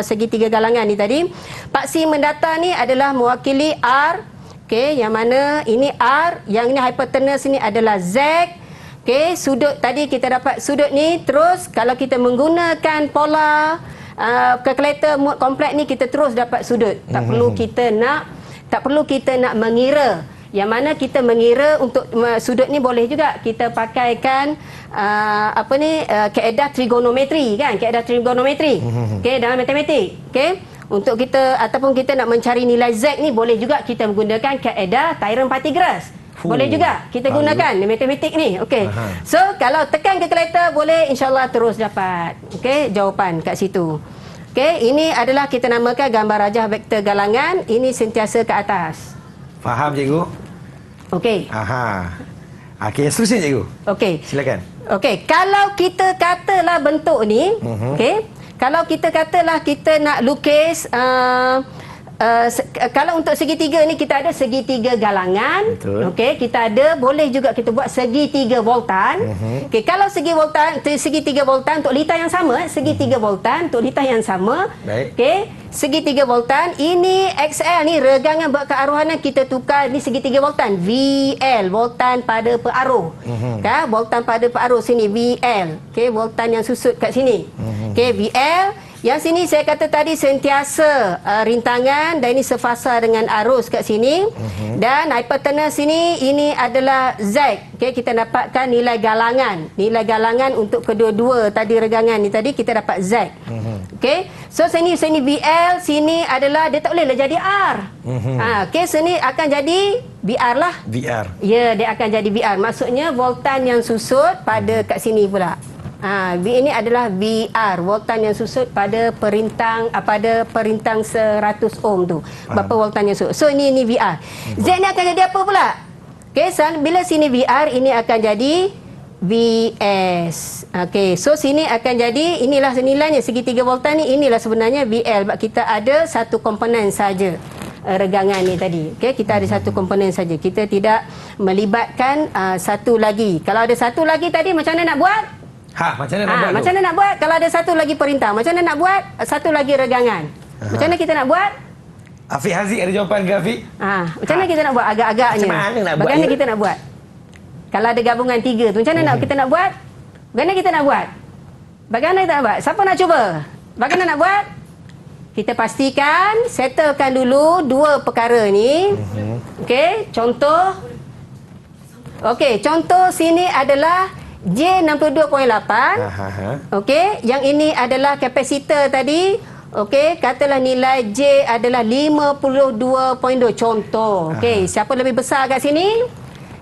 Speaker 3: segitiga galangan ni tadi, paksi mendata ni adalah mewakili R. Okey, yang mana ini R, yang ini hipotenus ni adalah Z. Okey, sudut tadi kita dapat sudut ni. Terus kalau kita menggunakan pola kalkulator mode kompleks ni, kita terus dapat sudut. Tak perlu kita nak mengira. Yang mana kita mengira untuk sudut ni boleh juga kita pakaikan kaedah trigonometri kan, kaedah trigonometri. Okey, dalam matematik. Okey. Untuk kita ataupun kita nak mencari nilai Z ni, boleh juga kita menggunakan kaedah Tayrem Pythagoras. Boleh juga kita gunakan matematik ni. Okey. So kalau tekan kalkulator boleh, insya-Allah terus dapat jawapan kat situ. Okey, ini adalah kita namakan gambar rajah vektor galangan. Ini sentiasa ke atas.
Speaker 2: Faham cikgu?
Speaker 3: Okey.
Speaker 2: Okey, seterusnya cikgu.
Speaker 3: Okey.
Speaker 2: Silakan.
Speaker 3: Okey, kalau kita katalah bentuk ni, okey. Kalau kita katalah kita nak lukis kalau untuk segitiga ni kita ada segitiga galangan. Okey, kita ada, boleh juga kita buat segitiga voltan. Okey, kalau segitiga voltan untuk litar yang sama, segitiga voltan untuk litar yang sama. Okey, segitiga voltan ini XL ni regangan berkearuhanan, kita tukar ni segitiga voltan VL, voltan pada peraruh. Kan, voltan pada peraruh sini VL. Okey, voltan yang susut kat sini. Okey, VL. Yang sini saya kata tadi sentiasa rintangan, dan ini sefasa dengan arus kat sini. Dan hipotenus sini, ini adalah Z. Okey, kita dapatkan nilai galangan. Nilai galangan untuk kedua-dua tadi regangan ni tadi kita dapat Z. Okey. So sini VL, sini adalah dia tak bolehlah jadi R. Okey, sini akan jadi VR lah. VR. Ya, dia akan jadi VR. Maksudnya voltan yang susut pada kat sini pula. Ini adalah VR, voltan yang susut pada perintang 100 ohm tu. Berapa voltan yang susut. So ini VR. Z ni akan jadi apa pula? Okey, bila sini VR, ini akan jadi VS. Okey, so sini akan jadi, inilah nilainya segitiga voltan ni, inilah sebenarnya VL. Sebab kita ada satu komponen saja regangan ni tadi. Okey, kita ada satu komponen saja. Kita tidak melibatkan satu lagi. Kalau ada satu lagi tadi, macam mana nak buat?
Speaker 2: Macam mana nak buat?
Speaker 3: Macam mana nak buat? Kalau ada satu lagi perintah, macam mana nak buat? Satu lagi regangan. Macam mana kita nak buat?
Speaker 2: Afiq Haziq ada jawapan ke Afiq?
Speaker 3: Macam mana kita nak buat agak-agaknya?
Speaker 2: Macam mana nak buat?
Speaker 3: Bagaimana kita nak buat? Kalau ada gabungan tiga tu, macam mana kita nak buat? Bagaimana kita nak buat? Bagaimana kita nak buat? Siapa nak cuba? Bagaimana nak buat? Kita pastikan, settlekan dulu dua perkara ni. Okey, contoh. Okey, contoh sini adalah J62.8. Okey, yang ini adalah kapasitor tadi. Okey, katalah nilai J adalah 52.2 contoh. Okey, siapa lebih besar kat sini?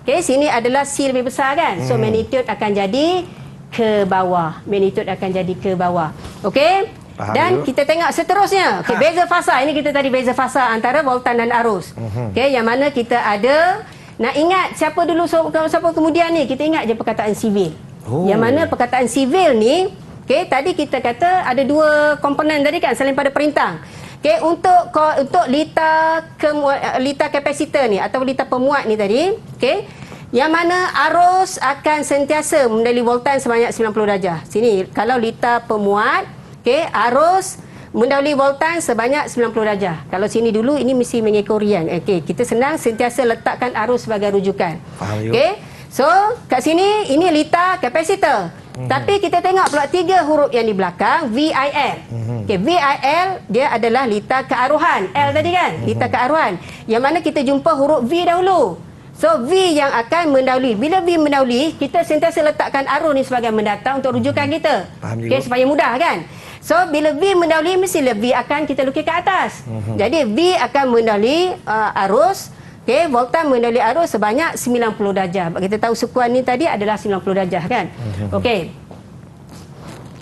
Speaker 3: Okey, sini adalah C lebih besar kan? So magnitude akan jadi ke bawah. Magnitude akan jadi ke bawah. Okey? Dan kita tengok seterusnya. Okey, beza fasa. Ini kita tadi beza fasa antara voltan dan arus. Okey, yang mana kita ada. Nak ingat siapa dulu, siapa kemudian ni? Kita ingat je perkataan sivil. Yang mana perkataan sivil ni, okey, tadi kita kata ada dua komponen tadi kan, selain pada perintang. Okey, untuk litar kapasitor ni atau litar pemuat ni tadi, okey, yang mana arus akan sentiasa mendali voltan sebanyak 90 darjah. Sini kalau litar pemuat, okey, arus mendahului voltan sebanyak 90 darjah. Kalau sini dulu, ini mesti mengikut riang. Okey, kita senang sentiasa letakkan arus sebagai rujukan. Okey. So, kat sini ini litar kapasitor. Tapi kita tengok pula tiga huruf yang di belakang, VIL. Okey, VIL dia adalah litar kearuhan. L tadi kan, litar kearuhan. Yang mana kita jumpa huruf V dahulu. So, V yang akan mendahului. Bila V mendahului, kita sentiasa letakkan arus ni sebagai mendata untuk rujukan kita. Okey, supaya mudah kan? So, bila V mendahului, mestilah V akan kita lukis ke atas. Jadi, V akan mendahului arus. Okay, voltan mendahului arus sebanyak 90 darjah. Kita tahu sukuan ni tadi adalah 90 darjah kan? Okey.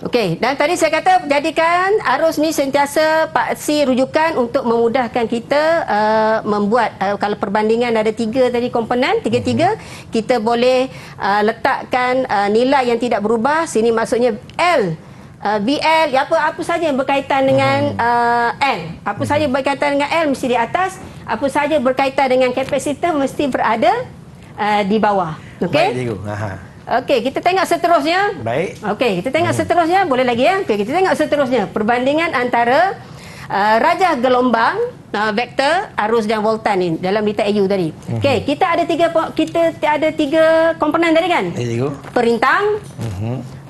Speaker 3: Okey, dan tadi saya kata jadikan arus ni sentiasa paksi rujukan untuk memudahkan kita membuat kalau perbandingan ada 3 tadi komponen, 3 kita boleh letakkan nilai yang tidak berubah. Sini maksudnya L, VL, apa saja yang berkaitan dengan L. Apa saja berkaitan dengan L mesti di atas, apa saja berkaitan dengan kapasitor mesti berada di bawah. Okey.
Speaker 2: Baik, cikgu.
Speaker 3: Okey, kita tengok seterusnya.
Speaker 2: Baik.
Speaker 3: Okey, kita tengok seterusnya. Boleh lagi ya? Okey, kita tengok seterusnya. Perbandingan antara rajah gelombang, vektor, arus dan voltan ni dalam liter AU tadi. Okey, kita ada tiga komponen tadi kan?
Speaker 2: Ya, cikgu.
Speaker 3: Perintang.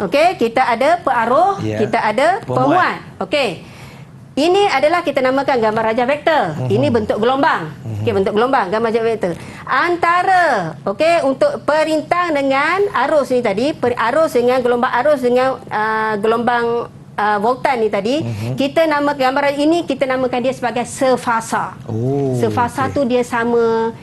Speaker 3: Okey, kita ada pearuh,
Speaker 2: Ya.
Speaker 3: kita ada pemuat. Okey. Ini adalah kita namakan gambar rajah vektor. Ini bentuk gelombang. Okey, bentuk gelombang, gambar rajah vektor. Antara, okey, untuk perintang dengan arus ni tadi, arus dengan gelombang arus dengan gelombang voltan ni tadi, kita nama gambar ini kita namakan dia sebagai sefasa.
Speaker 2: Oh,
Speaker 3: Sefasa tu dia sama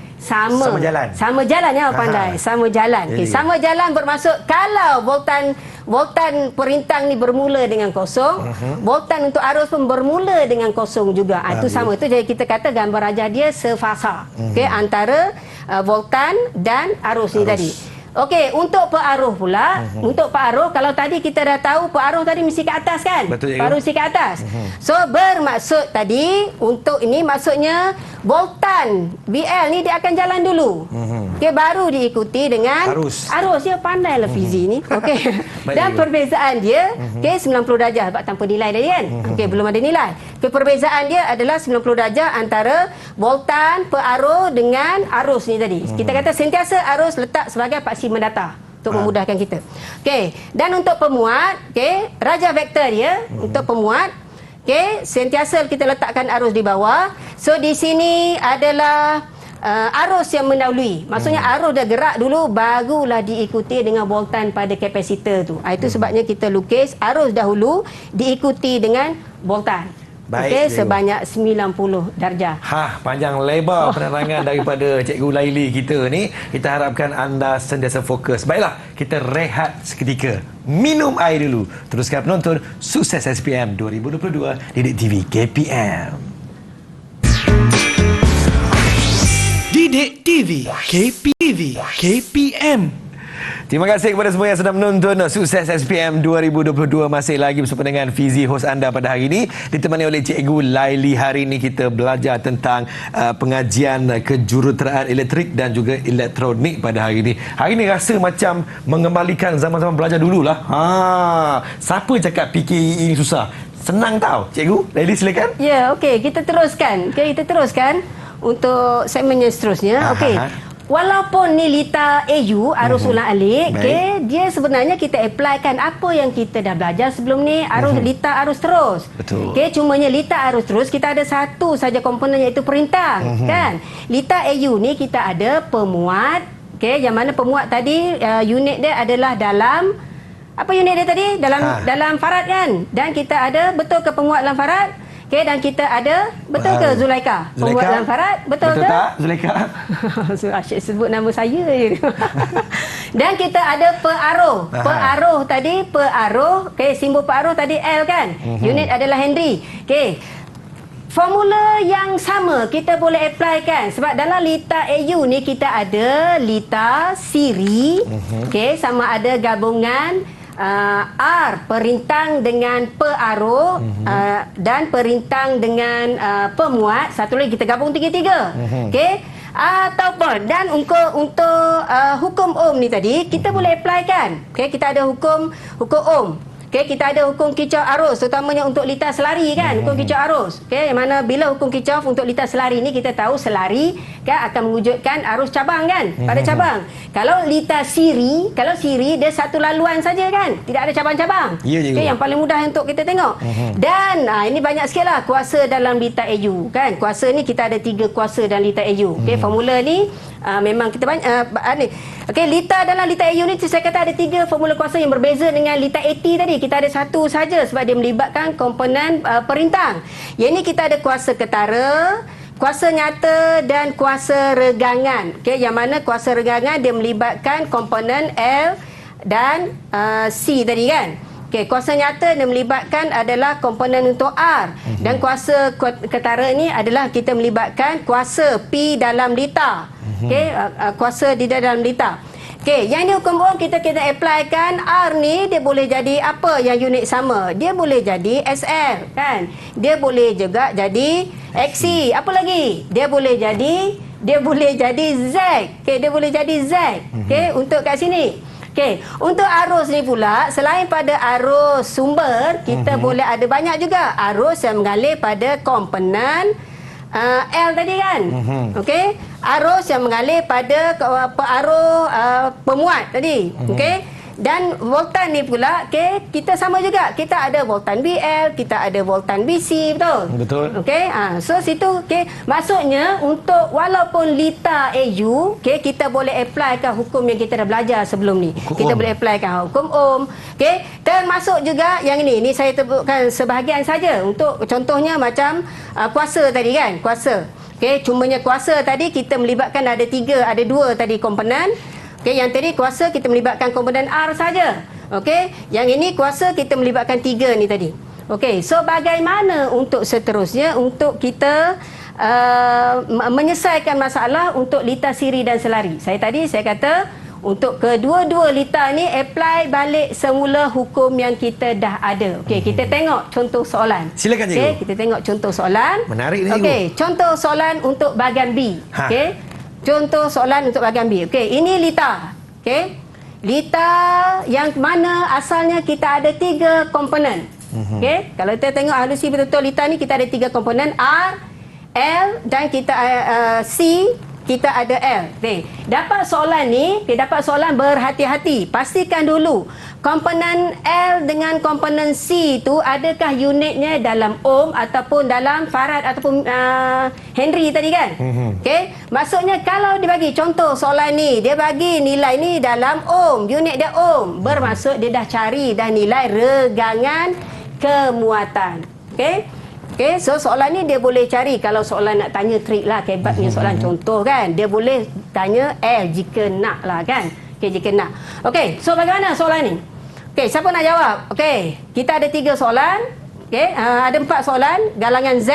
Speaker 2: jalan.
Speaker 3: Sama jalan ya, pandai. Sama jalan. Okey, sama jalan bermaksud kalau voltan perintang ni bermula dengan kosong, voltan untuk arus pun bermula dengan kosong juga. Itu sama. Itu jadi kita kata gambar rajah dia sefasa. Okey, antara voltan dan arus ni tadi. Okey, untuk pearuh pula, untuk pearuh kalau tadi kita dah tahu pearuh tadi mesti ke atas kan?
Speaker 2: Betul,
Speaker 3: Pearuh mesti ke atas. So bermaksud tadi untuk ini maksudnya voltan VL ni dia akan jalan dulu. Okey, baru diikuti dengan
Speaker 2: Arus
Speaker 3: dia pandailah fizik ni. Okey.
Speaker 2: Baik,
Speaker 3: Dan
Speaker 2: cikgu.
Speaker 3: perbezaan dia okey 90 darjah sebab tanpa nilai tadi kan. Okey, belum ada nilai. Okey, perbezaan dia adalah 90 darjah antara voltan pearuh dengan arus ni tadi. Kita kata sentiasa arus letak sebagai paksi mendata untuk memudahkan kita. Okey, dan untuk pemuat, okey, rajah vektor dia untuk pemuat, okey, sentiasa kita letakkan arus di bawah. So di sini adalah arus yang mendahului. Maksudnya arus dah gerak dulu barulah diikuti dengan voltan pada kapasitor tu. Itu sebabnya kita lukis arus dahulu diikuti dengan voltan.
Speaker 2: Baik,
Speaker 3: Okey,
Speaker 2: cikgu.
Speaker 3: sebanyak 90 darjah.
Speaker 2: Panjang lebar penerangan daripada Cikgu Laili kita ni. Kita harapkan anda sentiasa fokus. Baiklah, kita rehat seketika. Minum air dulu. Teruskan penonton Sukses SPM 2022 Didik TV KPM.
Speaker 1: Didik TV KPM.
Speaker 2: Terima kasih kepada semua yang sedang menonton Sukses SPM 2022. Masih lagi bersama dengan Fizi, hos anda pada hari ini, ditemani oleh Cikgu Laili. Hari ini kita belajar tentang pengajian kejuruteraan elektrik dan juga elektronik pada hari ini. Hari ini rasa macam mengembalikan zaman-zaman belajar dululah. Siapa cakap PKE ini susah? Senang tau. Cikgu Laili, silakan.
Speaker 3: Ya, okey, kita teruskan. Okey, kita teruskan untuk segmen yang seterusnya. Okey. Walaupun ni liter AU, arus ulang-alik, okay, dia sebenarnya kita applykan apa yang kita dah belajar sebelum ni, liter arus terus.
Speaker 2: Betul.
Speaker 3: Okay, cumanya liter arus terus kita ada satu saja komponen iaitu perintang, kan? Liter AU ni kita ada pemuat, okay, yang mana pemuat tadi unit dia adalah dalam apa unit dia tadi? Dalam farad kan? Dan kita ada betul ke pemuat dalam farad? Okey, dan kita ada betul ke Zulaika? Pemuat dalam farad, betul ke?
Speaker 2: tak Zulaika?
Speaker 3: So, asyik sebut nama saya je. Dan kita ada pearuh. Pearuh tadi, okey, simbol pearuh tadi L kan? Unit adalah Henry. Okey. Formula yang sama kita boleh apply kan, sebab dalam liter AU ni kita ada liter siri, okey, sama ada gabungan R perintang dengan pearuh dan perintang dengan pemuat. Satu lagi kita gabung tiga-tiga. Okey, ataupun dan untuk hukum Ohm ni tadi kita boleh apply kan. Okey, kita ada hukum Ohm. Okey, kita ada hukum kicau arus terutamanya untuk liter selari kan, hukum kicau arus. Okey, yang mana bila hukum kicau untuk liter selari ni kita tahu selari kan akan mewujudkan arus cabang kan pada cabang. Kalau liter siri, dia satu laluan saja kan, tidak ada cabang-cabang.
Speaker 2: Ya,
Speaker 3: Okey, yang paling mudah untuk kita tengok. Dan ini banyak sikit lah kuasa dalam liter AU kan. Kuasa ni kita ada 3 kuasa dalam liter AU. Okey, formula ni memang kita banyak ni. Okey, liter dalam liter AU ni saya kata ada 3 formula kuasa yang berbeza dengan liter AT tadi. Kita ada satu saja sebab dia melibatkan komponen perintang. Yang ni kita ada kuasa ketara, kuasa nyata dan kuasa regangan. Okey, yang mana kuasa regangan dia melibatkan komponen L dan C tadi kan. Okey, kuasa nyata yang melibatkan adalah komponen untuk R. Dan kuasa ketara ini adalah kita melibatkan kuasa P dalam liter. Okey, kuasa di dalam liter. Okey, yang ni hukum Ohm kita applykan R ni dia boleh jadi apa yang unit sama? Dia boleh jadi SR kan? Dia boleh juga jadi XC. Apa lagi? Dia boleh jadi Z. Okey, dia boleh jadi Z. Okey, untuk kat sini. Okey, untuk arus ni pula, selain pada arus sumber, kita boleh ada banyak juga arus yang mengalir pada komponen L tadi kan. Okey, arus yang mengalir pada arus pemuat tadi. Okey. Dan voltan ni pula, okey, kita sama juga. Kita ada voltan BL, kita ada voltan BC, betul?
Speaker 2: Betul.
Speaker 3: Okey, so situ okey, maksudnya untuk walaupun liter AU, okey, kita boleh applykan hukum yang kita dah belajar sebelum ni. Kita boleh applykan hukum Ohm. Okey, termasuk juga yang ini saya sebutkan sebahagian saja untuk contohnya macam kuasa tadi kan, kuasa. Okey, cumanya kuasa tadi kita melibatkan ada dua tadi komponen. Okey, yang tadi kuasa kita melibatkan komponen R saja. Okey, yang ini kuasa kita melibatkan 3 ni tadi. Okey, so bagaimana untuk seterusnya untuk kita menyelesaikan masalah untuk liter siri dan selari. Saya kata untuk kedua-dua liter ni apply balik semula hukum yang kita dah ada. Okey, kita tengok contoh soalan.
Speaker 2: Silakan cikgu.
Speaker 3: Okey, kita tengok contoh soalan.
Speaker 2: Menarik ni cikgu.
Speaker 3: Okey, contoh soalan untuk bahagian B. Okey. Contoh soalan untuk bahagian B. Okey, ini liter. Okey. Liter yang mana asalnya kita ada 3 komponen. Okey, kalau kita tengok halusi betul-betul liter ni kita ada 3 komponen R, L dan kita C, kita ada L. Okey, dapat soalan ni, dapat soalan berhati-hati. Pastikan dulu komponen L dengan komponen C tu adakah unitnya dalam ohm ataupun dalam farad ataupun Henry tadi kan. Okey, maksudnya kalau dia bagi contoh soalan ni, dia bagi nilai ni dalam ohm, unit dia ohm, bermaksud dia dah cari dah nilai regangan kemuatan. Okey. Okey, so soalan ni dia boleh cari kalau soalan nak tanya trik lah, kebatnya soalan contoh kan. Dia boleh tanya L jika nak lah kan. Okey, jika nak. Okey, so bagaimana soalan ni? Okey, siapa nak jawab? Okey, kita ada 3 soalan. Okey, ada 4 soalan. Galangan Z.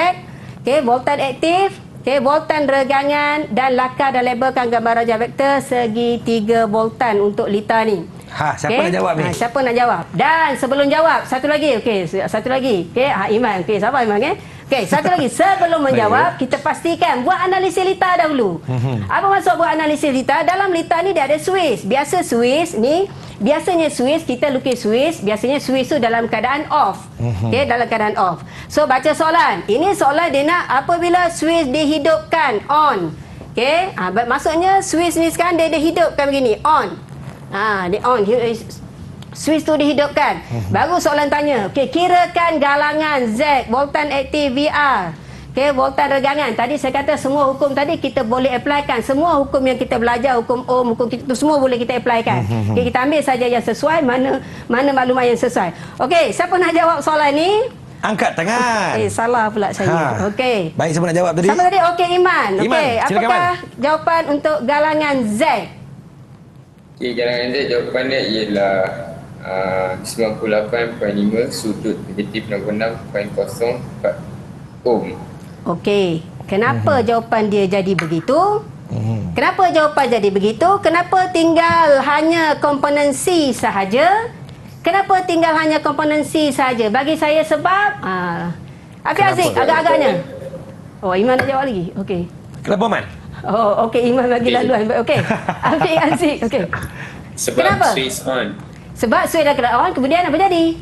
Speaker 3: Okey, voltan aktif. Okey, voltan regangan dan lakar dan labelkan gambar rajah vektor segi 3 voltan untuk liter ni.
Speaker 2: Siapa nak jawab ni?
Speaker 3: Siapa nak jawab? Dan sebelum jawab, satu lagi. Okey, satu lagi. Okey, Iman. Okey, siapa Iman? Okey, satu lagi. Sebelum menjawab, kita pastikan buat analisis liter dahulu. Apa maksud buat analisis liter? Dalam liter ni dia ada Swiss. Biasanya Swiss, kita lukis Swiss, biasanya Swiss tu dalam keadaan off. Okey, dalam keadaan off. So, baca soalan. Ini soalan dia nak apabila Swiss dihidupkan, on. Okey, maksudnya Swiss ni sekarang dia hidupkan begini, on. Dia on. Swiss tu dihidupkan. Baru soalan tanya, okey, kirakan galangan Z, voltan aktif VR. Okey, voltan regangan. Tadi saya kata semua hukum tadi kita boleh applykan. Semua hukum yang kita belajar, hukum Ohm, hukum itu semua boleh kita applykan. Okey, kita ambil saja yang sesuai, mana maklumat yang sesuai. Okey, siapa nak jawab soalan ni?
Speaker 2: Angkat tangan.
Speaker 3: Salah pula saya. Okey.
Speaker 2: Baik, siapa nak jawab tadi?
Speaker 3: Siapa tadi? Okey, Iman. Okey, apakah jawapan untuk galangan Z?
Speaker 4: Okey, galangan Z jawapan dia ialah 98.5 sudut negatif 66.04 ohm.
Speaker 3: Okey, kenapa jawapan dia jadi begitu? Kenapa jawapan jadi begitu? Kenapa tinggal hanya komponen C sahaja? Kenapa tinggal hanya komponen C sahaja? Bagi saya sebab Afiq Aziz agak-agaknya. Oh, Iman nak jawab lagi. Okey.
Speaker 2: Kenapa Man?
Speaker 3: Oh, okey, Iman bagi laluan. Okey. Afiq Aziz. Okey.
Speaker 5: Sebab
Speaker 3: kenapa?
Speaker 5: Swiss on.
Speaker 3: Sebab Swiss dah kena on, kemudian apa jadi?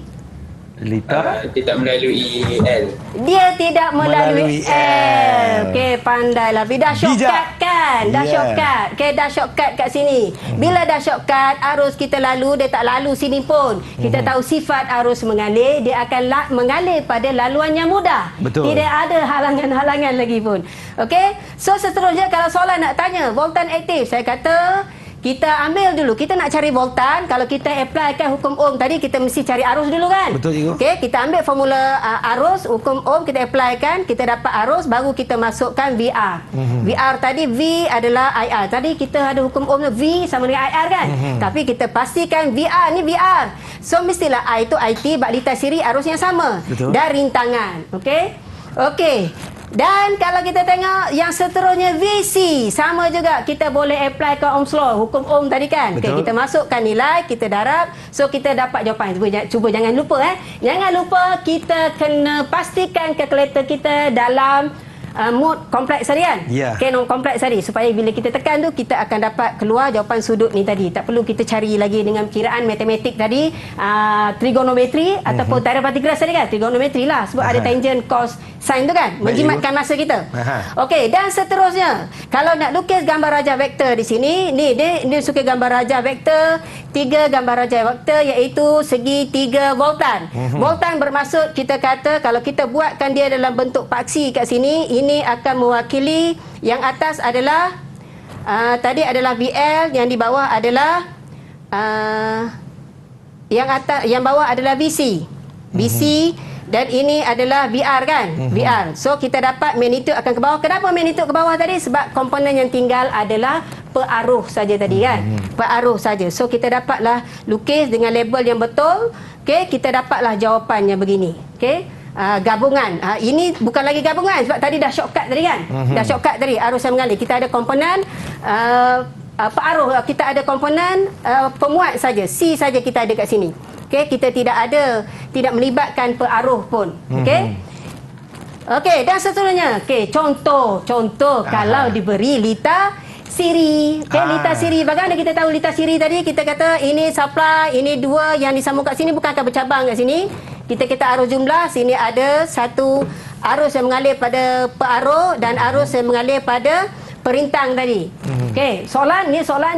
Speaker 2: Liter
Speaker 5: Dia tak melalui L.
Speaker 3: Dia tidak melalui L. Okey, pandailah. Dah shortcut kan? Dah shortcut. Okey, dah shortcut kat sini. Bila dah shortcut, arus kita lalu, dia tak lalu sini pun. Kita tahu sifat arus mengalir, dia akan mengalir pada laluan yang mudah.
Speaker 2: Betul.
Speaker 3: Tidak ada halangan-halangan lagi pun. Okey, so seterusnya kalau soalan nak tanya voltan aktif, saya kata kita ambil dulu. Kita nak cari voltan. Kalau kita applykan hukum Ohm tadi, kita mesti cari arus dulu kan?
Speaker 2: Betul, cikgu.
Speaker 3: Okey, kita ambil formula arus, hukum Ohm, kita applykan, kita dapat arus, baru kita masukkan VR. VR tadi, V adalah IR. Tadi kita ada hukum Ohm, V sama dengan IR kan? Tapi kita pastikan VR ni VR. So, mestilah I itu IT, bak litar siri, arus yang sama.
Speaker 2: Betul.
Speaker 3: Dan rintangan. Okey? Okey. Dan kalau kita tengok yang seterusnya VC, sama juga kita boleh apply ke Ohm's law, hukum Ohm tadi kan. Okay, kita masukkan nilai, kita darab, so kita dapat jawapan. Cuba jangan lupa Jangan lupa kita kena pastikan kalkulator kita dalam mode kompleks tadi kan. Okay, non kompleks tadi, supaya bila kita tekan tu kita akan dapat keluar jawapan sudut ni tadi. Tak perlu kita cari lagi dengan kiraan matematik tadi, trigonometri ataupun tyrant particulars tadi kan. Trigonometri lah, sebab ada tangent, cos, sin tu kan, menjimatkan masa kita. Okey, dan seterusnya kalau nak lukis gambar rajah vektor di sini, ni dia suka gambar rajah vektor, 3 gambar rajah vektor, iaitu segi 3 voltan. Voltan bermaksud kita kata kalau kita buatkan dia dalam bentuk paksi kat sini, ini akan mewakili yang atas adalah tadi adalah VL, yang di bawah adalah yang bawah adalah VC. Dan ini adalah VR kan? VR. So kita dapat magnitude akan ke bawah. Kenapa magnitude ke bawah tadi? Sebab komponen yang tinggal adalah peraruh saja tadi kan? Peraruh saja. So kita dapatlah lukis dengan label yang betul. Okey, kita dapatlah jawapannya begini. Okey. Gabungan. Ini bukan lagi gabungan sebab tadi dah shortcut tadi kan? Dah shortcut tadi, arus yang mengalir. Kita ada komponen peraruh, kita ada komponen pemuat saja. C saja kita ada kat sini. Okey, kita tidak melibatkan peraruh pun. Okey. Okey, dan seterusnya. Okey, contoh kalau diberi litar siri. Okey, litar siri. Bagaimana kita tahu litar siri tadi? Kita kata ini supply, ini 2 yang disambung kat sini, bukan akan bercabang kat sini. Kita arus jumlah, sini ada satu arus yang mengalir pada peraruh dan arus yang mengalir pada perintang tadi. Okey, soalan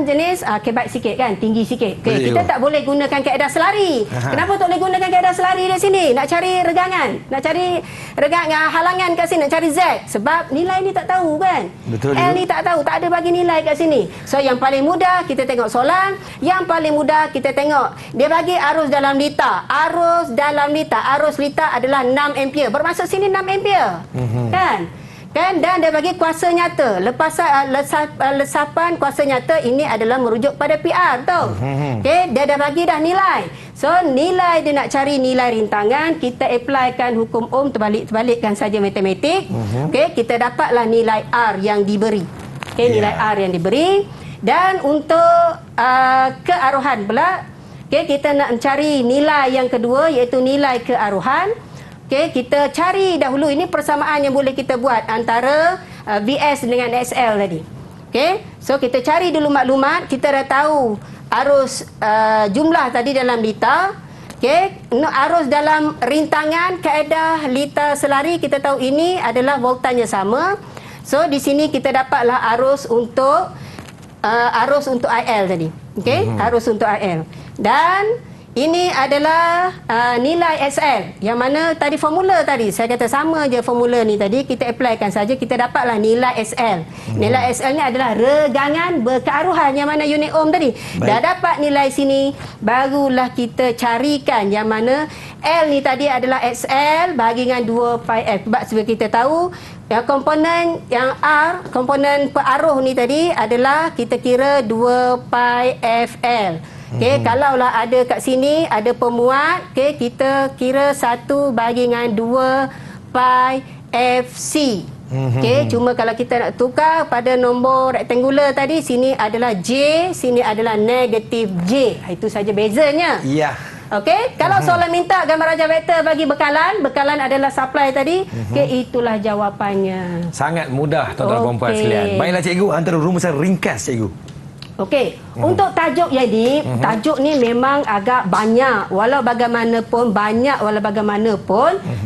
Speaker 3: jenis kebat sikit kan, tinggi sikit. Okey, kita tak boleh gunakan kaedah selari. Kenapa tak boleh gunakan kaedah selari di sini? Nak cari regangan, halangan kat sini, nak cari Z. Sebab nilai ni tak tahu kan. L ni tak tahu, tak ada bagi nilai kat sini. So yang paling mudah kita tengok soalan, yang paling mudah kita tengok dia bagi arus dalam liter. Arus liter adalah 6 ampere. Bermaksud sini 6 ampere. Kan, dan dia bagi kuasa nyata. Lesapan kuasa nyata ini adalah merujuk pada PR tau. Okey, dia dah bagi dah nilai. So nilai dia nak cari nilai rintangan, kita applykan hukum Ohm, terbalikkan saja matematik. Okey, kita dapatlah nilai R yang diberi. Okey, nilai R yang diberi. Dan untuk kearuhan pula, okey, kita nak cari nilai yang kedua, iaitu nilai kearuhan. Okey, kita cari dahulu, ini persamaan yang boleh kita buat antara VS dengan SL tadi. Okey, so kita cari dulu maklumat. Kita dah tahu arus jumlah tadi dalam liter. Okey, arus dalam rintangan, kaedah liter selari kita tahu ini adalah voltanya sama. So di sini kita dapatlah arus untuk IL tadi. Okey, arus untuk IL. Dan ini adalah nilai SL, yang mana tadi formula tadi saya kata sama je formula ni tadi, kita applykan saja, kita dapatlah nilai SL. Nilai SL ni adalah regangan berkearuhan, yang mana unit ohm tadi. Dah dapat nilai sini, barulah kita carikan yang mana L ni tadi adalah SL bagi dengan 2 pi F. Sebab seperti kita tahu yang komponen yang R, komponen peraruh ni tadi adalah kita kira 2 pi FL. Okey, kalaulah ada kat sini ada pemuat, okey, kita kira 1 bagi dengan 2 pi FC. Okey, cuma kalau kita nak tukar pada nombor rektangular tadi, sini adalah J, sini adalah negatif J. Itu saja bezanya.
Speaker 2: Ya.
Speaker 3: Okey, kalau soalan minta gambar rajah vektor bagi bekalan adalah supply tadi, okey, itulah jawapannya.
Speaker 2: Sangat mudah tuan-tuan dan puan sekalian. Baiklah cikgu, antara rumusan ringkas cikgu.
Speaker 3: Okey, untuk tajuk jadi, tajuk ni memang agak banyak. Walau bagaimanapun,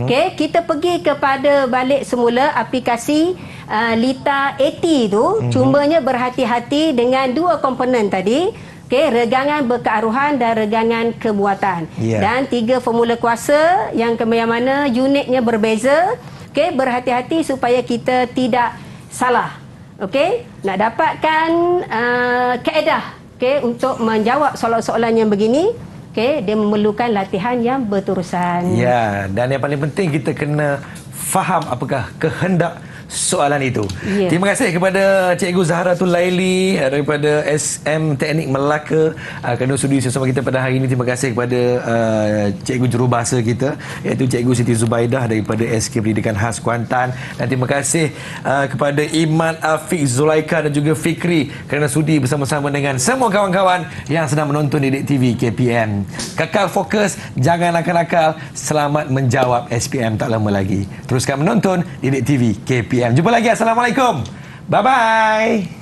Speaker 3: okey, kita pergi kepada balik semula aplikasi Lita 80 tu, cumanya berhati-hati dengan 2 komponen tadi. Okey, regangan berkearuhan dan regangan kemuatan. Dan 3 formula kuasa yang mana unitnya berbeza. Okey, berhati-hati supaya kita tidak salah. Okey, nak dapatkan kaedah okey, untuk menjawab soalan-soalan yang begini, okey, dia memerlukan latihan yang berterusan.
Speaker 2: Ya, dan yang paling penting kita kena faham apakah kehendak soalan itu.
Speaker 3: Ya.
Speaker 2: Terima kasih kepada Cikgu Zahratul Laili daripada SM Teknik Melaka kerana sudi bersama kita pada hari ini. Terima kasih kepada Cikgu Jurubahasa kita iaitu Cikgu Siti Zubaidah daripada SK Pendidikan Khas Kuantan, dan terima kasih kepada Iman, Afiq, Zulaika dan juga Fikri kerana sudi bersama-sama dengan semua kawan-kawan yang sedang menonton Didik TV KPM. Kekal fokus, jangan nakal-nakal, selamat menjawab SPM tak lama lagi. Teruskan menonton Didik TV KPM. Jumpa lagi. Assalamualaikum. Bye-bye.